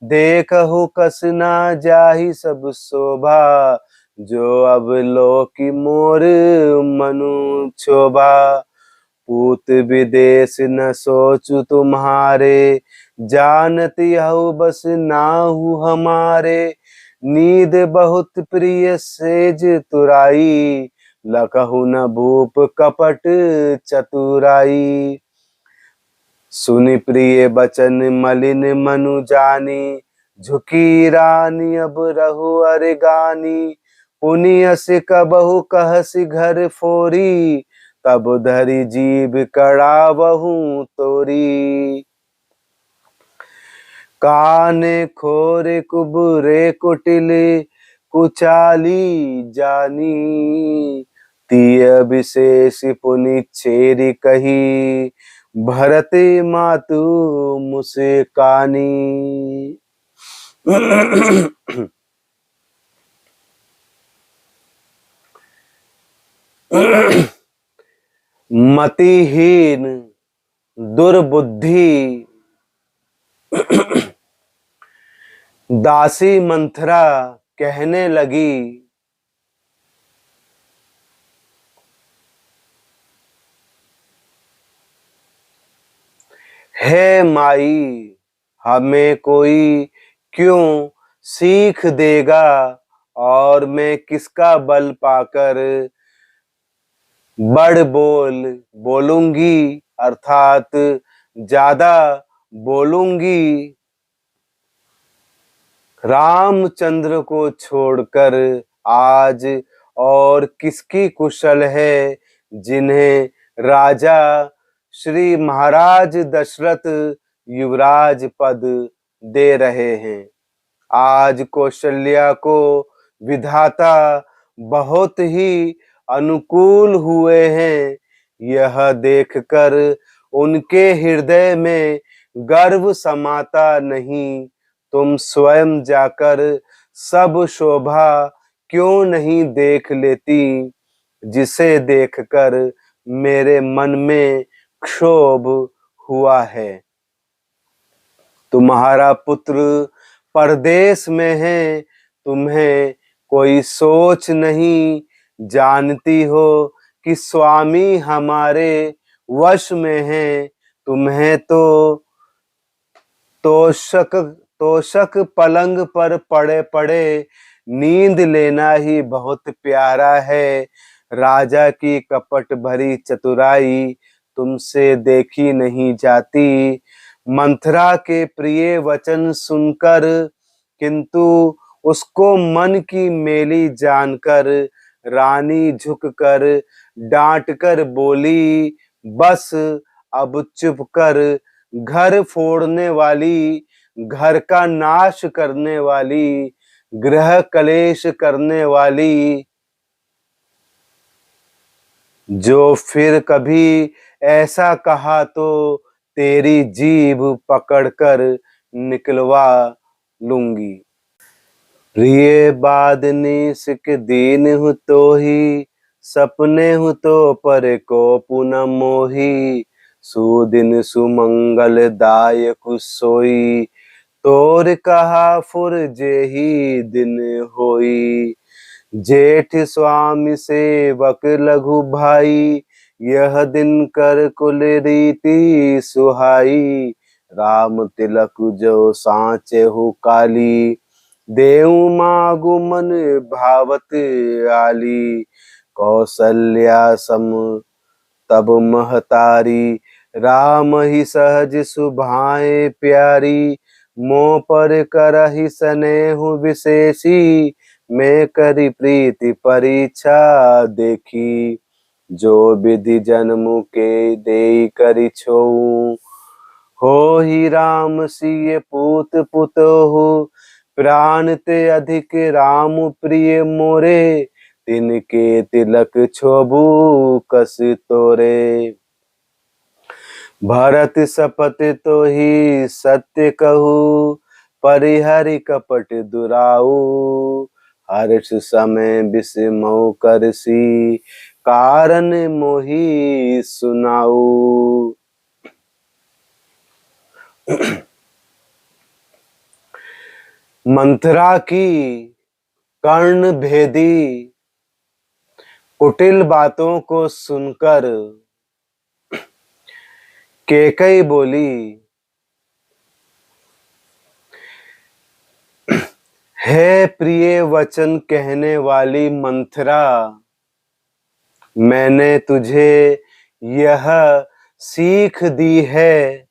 देखहु कस ना जाहि सब शोभा, जो अब लोकी मोर मनु क्षोभा। पूत विदेश न सोचु तुम्हारे, जानत हऊ बस नाहु हमारे। नींद बहुत प्रिय सेज तुराई, लखहु न भूप कपट चतुराई। सुनि प्रिय बचन मलिन मनु जानी, झुकी रानी अब रहु अर गानी। पुनि अस कबहु कहसि घर फोरी, तब धरि जीभ कड़ावहु तोरी। काने खोरे कुबरे कुटिल, कुचाली जानी। तिय विशेष पुनि छेरी कही, भरत मातु मुस्कानी। मतिहीन दुर्बुद्धि दासी मंथरा कहने लगी, हे माई, हमें कोई क्यों सीख देगा, और मैं किसका बल पाकर बड़ बोलूंगी, अर्थात ज्यादा बोलूंगी। रामचंद्र को छोड़कर आज और किसकी कुशल है, जिन्हें राजा श्री महाराज दशरथ युवराज पद दे रहे हैं। आज कौशल्या को विधाता बहुत ही अनुकूल हुए हैं। यह देखकर उनके हृदय में गर्व समाता नहीं। तुम स्वयं जाकर सब शोभा क्यों नहीं देख लेती, जिसे देखकर मेरे मन में क्षोभ हुआ है। तुम्हारा पुत्र परदेश में है, तुम्हें कोई सोच नहीं। जानती हो कि स्वामी हमारे वश में है। तुम्हें तो तोशक पलंग पर पड़े पड़े नींद लेना ही बहुत प्यारा है। राजा की कपट भरी चतुराई तुमसे देखी नहीं जाती। मंथरा के प्रिय वचन सुनकर, किंतु उसको मन की मेली जानकर, रानी झुककर डांटकर बोली, बस अब चुप कर। घर फोड़ने वाली, घर का नाश करने वाली, गृह कलेश करने वाली, जो फिर कभी ऐसा कहा तो तेरी जीभ पकड़कर निकलवा लूंगी। प्रिय बादनी सिक दीन हूँ तो ही, सपने हूँ तो पर को पुनः मोही। सुदिन सुमंगल दायक सोई, तोर कहा फुर जेही दिन होई। जेठ स्वामी सेवक लघु भाई, यह दिन कर कुल रीति सुहाई। राम तिलक जो साँचे हो काली, देऊ मागु मन भावत आली। कौशल्या सम तब महतारी, राम ही सहज सुभाए प्यारी। मोह पर करहि स्नेहु विशेषी, मैं करी प्रीति परीक्षा देखी, जो विधि जन्म के दे करी छोऊ, हो ही राम सिय पूत पुतोहु, प्राण ते अधिक राम प्रिय मोरे, तिनके तिलक छोबू कस तोरे। भरत शपथ तो ही सत्य कहू, परिहरि कपट दुराऊ, हर्ष समय बिस्मौ करसी, कारण मोहि सुनाऊ। मंथरा की कर्ण भेदी कुटिल बातों को सुनकर कैकेयी बोली, हे प्रिय वचन कहने वाली मंथरा, मैंने तुझे यह सीख दी है,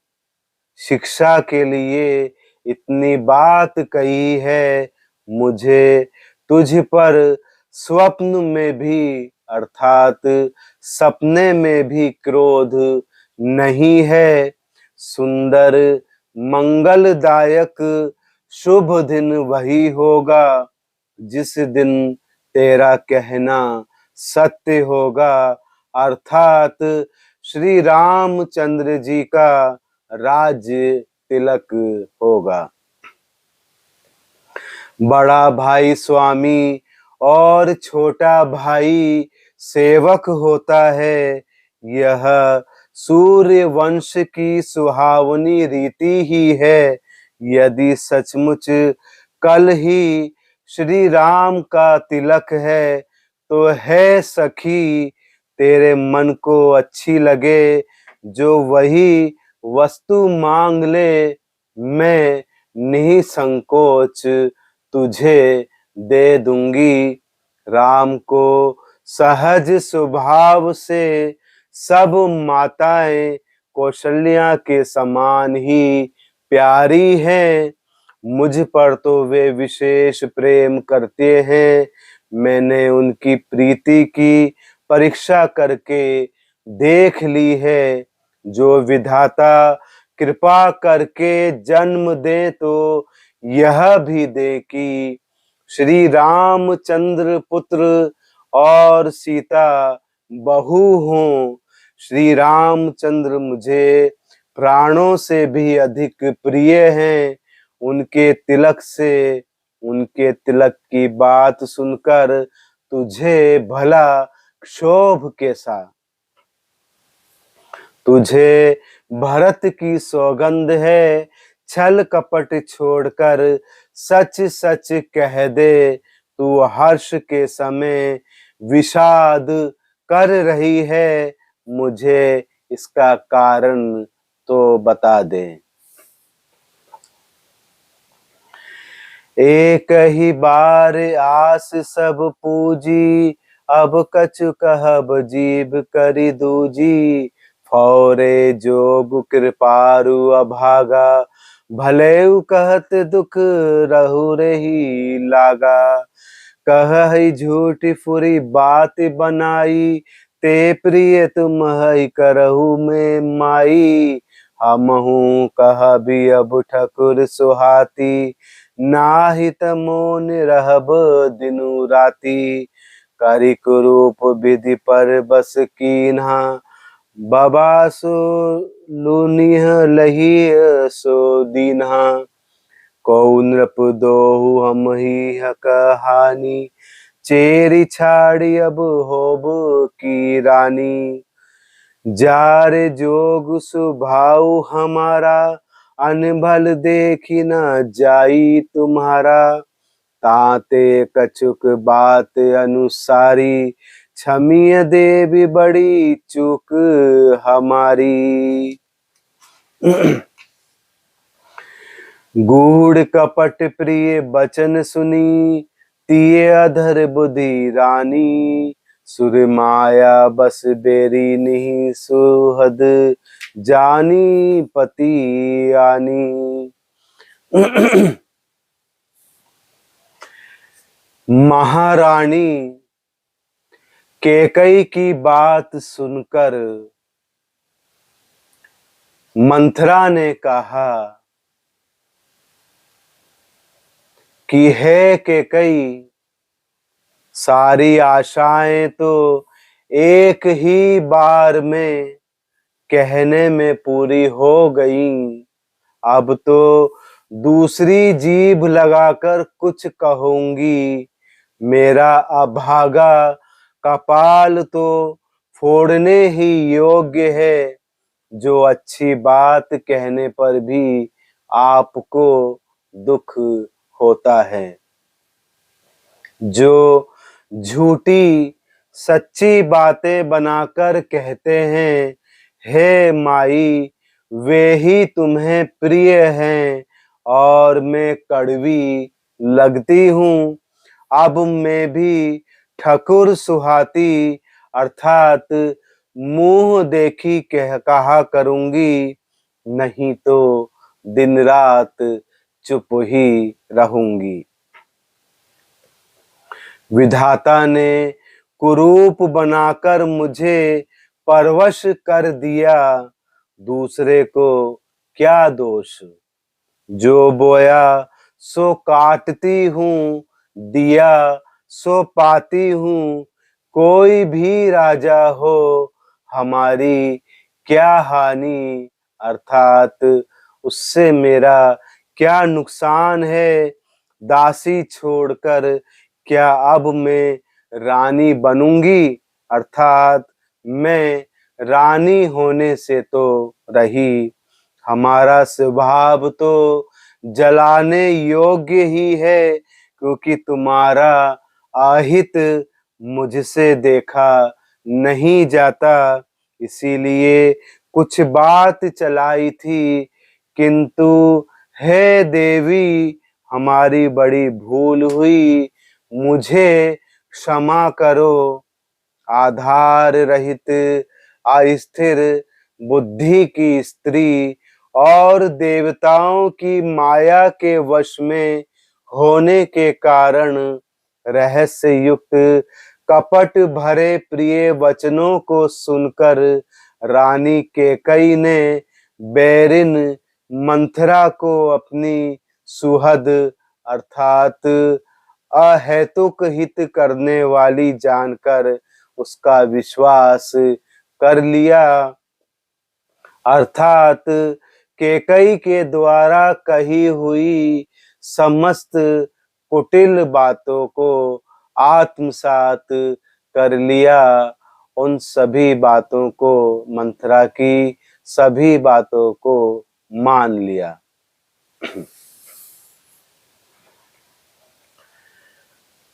शिक्षा के लिए इतनी बात कही है, मुझे तुझ पर स्वप्न में भी अर्थात सपने में भी क्रोध नहीं है। सुंदर मंगलदायक शुभ दिन वही होगा, जिस दिन तेरा कहना सत्य होगा, अर्थात श्री रामचंद्र जी का राज्य तिलक होगा। बड़ा भाई स्वामी और छोटा भाई सेवक होता है, यह सूर्य वंश की सुहावनी रीति ही है। यदि सचमुच कल ही श्री राम का तिलक है, तो है सखी तेरे मन को अच्छी लगे जो वही वस्तु मांग ले, मैं निसंकोच तुझे दे दूंगी। राम को सहज स्वभाव से सब माताएं कौशल्या के समान ही प्यारी हैं। मुझ पर तो वे विशेष प्रेम करते हैं। मैंने उनकी प्रीति की परीक्षा करके देख ली है। जो विधाता कृपा करके जन्म दे तो यह भी दे कि श्री रामचंद्र पुत्र और सीता बहू हों। श्री रामचंद्र मुझे प्राणों से भी अधिक प्रिय हैं। उनके तिलक की बात सुनकर तुझे भला क्षोभ कैसा। तुझे भरत की सौगंध है, छल कपट छोड़कर सच सच कह दे। तू हर्ष के समय विषाद कर रही है, मुझे इसका कारण तो बता दे। एक ही बार आस सब पूजी, अब कछु कहब जीभ करी दूजी। फौरे जोग कृपारु अभागा, भले कहत दुख रहु रही लागा। कहहि झूठी फुरी बात बनाई, ते प्रिय तुम हई करहु में माई। हमहु कहबी अब ठकुर सुहाती, नाहित मौन रहब दिनु राती। करी कुरूप विधि पर बस कीन्हा, बाबा सो लुनिह लही सो दीन्हा। कौ नृप दोहु हम ही कहानी, चेरी छाड़ी अब होब की रानी। जार जोग सुभाव हमारा, अनभल देखी न जाई तुम्हारा। ताते कछुक बात अनुसारी, क्षमिय देवी बड़ी चूक हमारी। गूढ़ कपट प्रिय बचन सुनी, तिये अधर बुद्धि रानी। सुर माया बस बेरी नहीं सुहद, जानी पति आनी। महारानी कैकई की बात सुनकर मंथरा ने कहा कि है कैकई, सारी आशाएं तो एक ही बार में कहने में पूरी हो गई। अब तो दूसरी जीभ लगाकर कुछ कहूंगी। मेरा अभागा कपाल तो फोड़ने ही योग्य है, जो अच्छी बात कहने पर भी आपको दुख होता है। जो झूठी सच्ची बातें बनाकर कहते हैं, हे माई, वे ही तुम्हें प्रिय हैं और मैं कड़वी लगती हूँ। अब मैं भी ठकुर सुहाती अर्थात मुंह देखी कहा करूंगी, नहीं तो दिन रात चुप ही रहूंगी। विधाता ने कुरूप बनाकर मुझे परवश कर दिया, दूसरे को क्या दोष। जो बोया सो काटती हूँ, दिया सो पाती हूँ। कोई भी राजा हो, हमारी क्या हानि, अर्थात उससे मेरा क्या नुकसान है। दासी छोड़कर क्या अब मैं रानी बनूंगी, अर्थात मैं रानी होने से तो रही। हमारा स्वभाव तो जलाने योग्य ही है, क्योंकि तुम्हारा आहित मुझसे देखा नहीं जाता, इसीलिए कुछ बात चलाई थी। किंतु हे देवी, हमारी बड़ी भूल हुई, मुझे क्षमा करो। आधार रहित अस्थिर बुद्धि की स्त्री और देवताओं की माया के वश में होने के कारण रहस्य युक्त कपट भरे प्रिय वचनों को सुनकर रानी कैकई ने बैरिन मंथरा को अपनी सुहद अर्थात अहेतुक हित करने वाली जानकर उसका विश्वास कर लिया, अर्थात कैकई के द्वारा कही हुई समस्त कुटिल बातों को आत्मसात कर लिया। उन सभी बातों को, मंथरा की सभी बातों को मान लिया।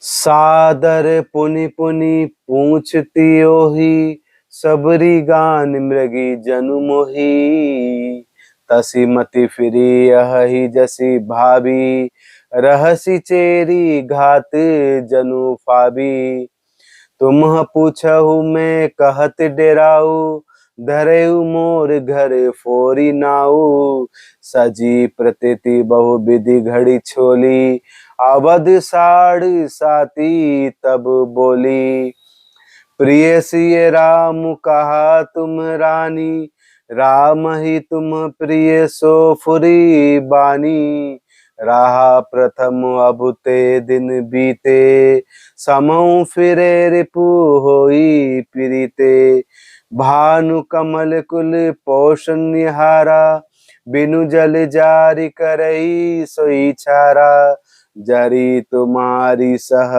सादर पुनि पुनि पूछती ओही, सबरी गान मृगी जनु मोही। तसी मति फिरी यही जसी भाभी, रहसी चेरी घात जनु फाबी। तुम पूछहु मैं कहत डेराऊ, धरेऊ मोर घर फोरी नाऊ। सजी प्रतीति बहु विधि घड़ी छोली, अवध साड़ी साती तब बोली। प्रिय सिय राम कहा तुम रानी, राम ही तुम प्रिय सो फुरी बानी। रहा प्रथम अब ते दिन बीते, समऊ फिरे रिपु होई पीरिते। भानु कमल कुल पोषण निहारा, बिनु जल जारी करई सोई छारा। जरी तुम्हारी सह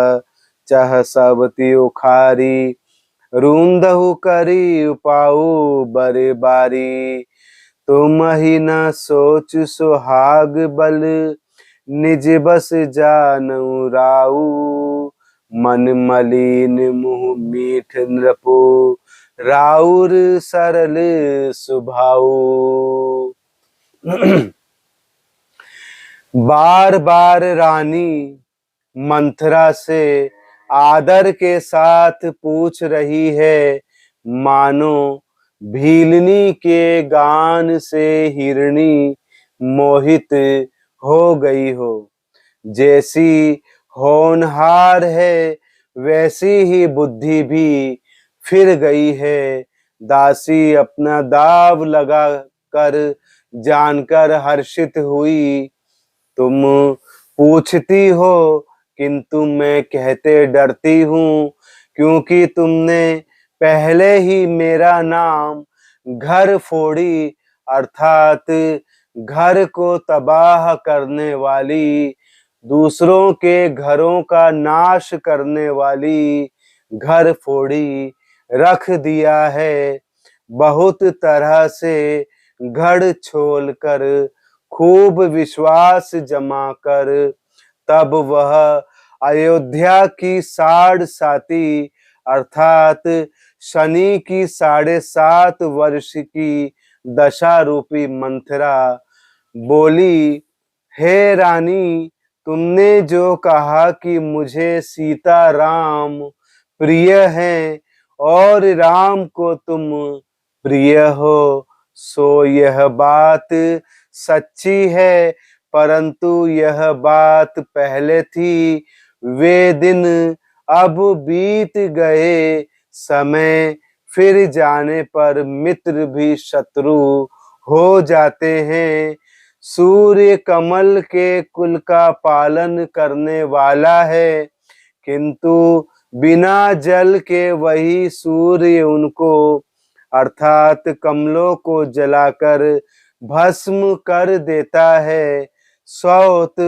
चह सबती उखारी, रूंदहु करी उपाऊ बरे बारी। तुम ही न सोच सुहाग बल, निज बस जानऊ राऊ। मन मलिन मुँह मीठ नृपु, राउर सरल सुभाऊ। बार बार रानी मंथरा से आदर के साथ पूछ रही है, मानो भीलनी के गान से हिरणी मोहित हो गई हो। जैसी होनहार है वैसी ही बुद्धि भी फिर गई है। दासी अपना दाव लगा कर जानकर हर्षित हुई। तुम पूछती हो किंतु मैं कहते डरती हूँ, क्योंकि तुमने पहले ही मेरा नाम घर फोड़ी अर्थात घर को तबाह करने वाली, दूसरों के घरों का नाश करने वाली घर फोड़ी रख दिया है। बहुत तरह से गढ़ छोल कर खूब विश्वास जमा कर तब वह अयोध्या की साढ़ साती अर्थात शनि की 7.5 वर्ष की दशा रूपी मंथरा बोली, हे रानी, तुमने जो कहा कि मुझे सीता राम प्रिय हैं और राम को तुम प्रिय हो, सो यह बात सच्ची है, परंतु यह बात पहले थी। वे दिन अब बीत गए, समय फिर जाने पर मित्र भी शत्रु हो जाते हैं। सूर्य कमल के कुल का पालन करने वाला है, किंतु बिना जल के वही सूर्य उनको अर्थात कमलों को जलाकर भस्म कर देता है। सौत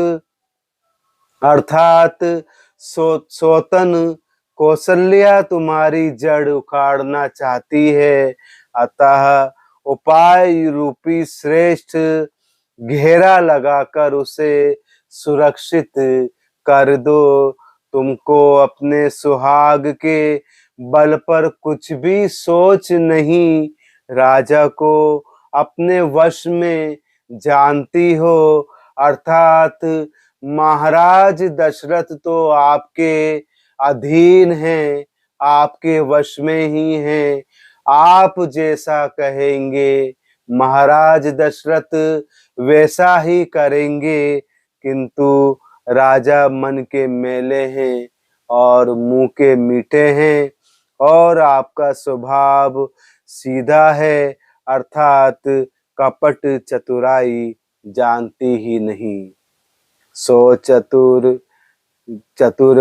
अर्थात सोतन कौशल्या तुम्हारी जड़ उखाड़ना चाहती है, अतः उपाय रूपी श्रेष्ठ घेरा लगाकर उसे सुरक्षित कर दो। तुमको अपने सुहाग के बल पर कुछ भी सोच नहीं, राजा को अपने वश में जानती हो, अर्थात महाराज दशरथ तो आपके अधीन हैं, आपके वश में ही हैं। आप जैसा कहेंगे महाराज दशरथ वैसा ही करेंगे, किंतु राजा मन के मेले हैं और मुंह के मीठे हैं, और आपका स्वभाव सीधा है, अर्थात कपट चतुराई जानती ही नहीं। सो चतुर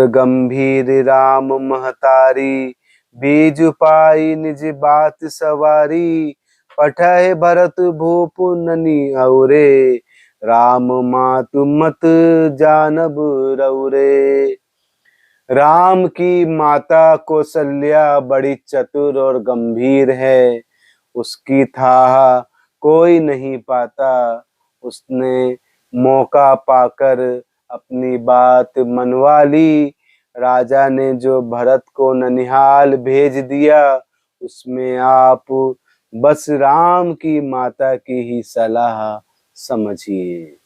गंभीर राम महतारी, बीज पाई निज बात सवारी, पठय भरत भूप ननी औरे, राम मातु मत जानब रौरे। राम की माता कौशल्या बड़ी चतुर और गंभीर है, उसकी थाह कोई नहीं पाता। उसने मौका पाकर अपनी बात मनवा ली। राजा ने जो भरत को ननिहाल भेज दिया, उसमें आप बस राम की माता की ही सलाह समझिए।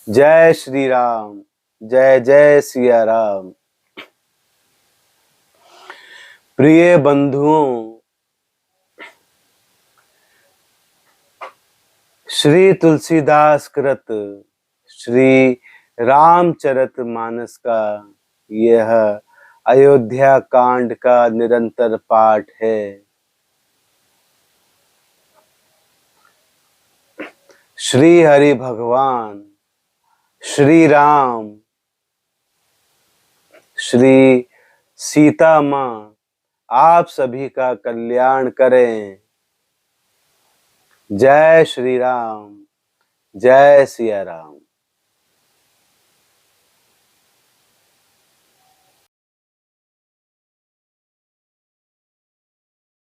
जय श्री राम, जय जय सिया राम। प्रिय बंधुओं, श्री तुलसीदास कृत श्री रामचरित मानस का यह अयोध्या कांड का निरंतर पाठ है। श्री हरि भगवान श्री राम श्री सीता माँ आप सभी का कल्याण करें। जय श्री राम, जय सिया राम।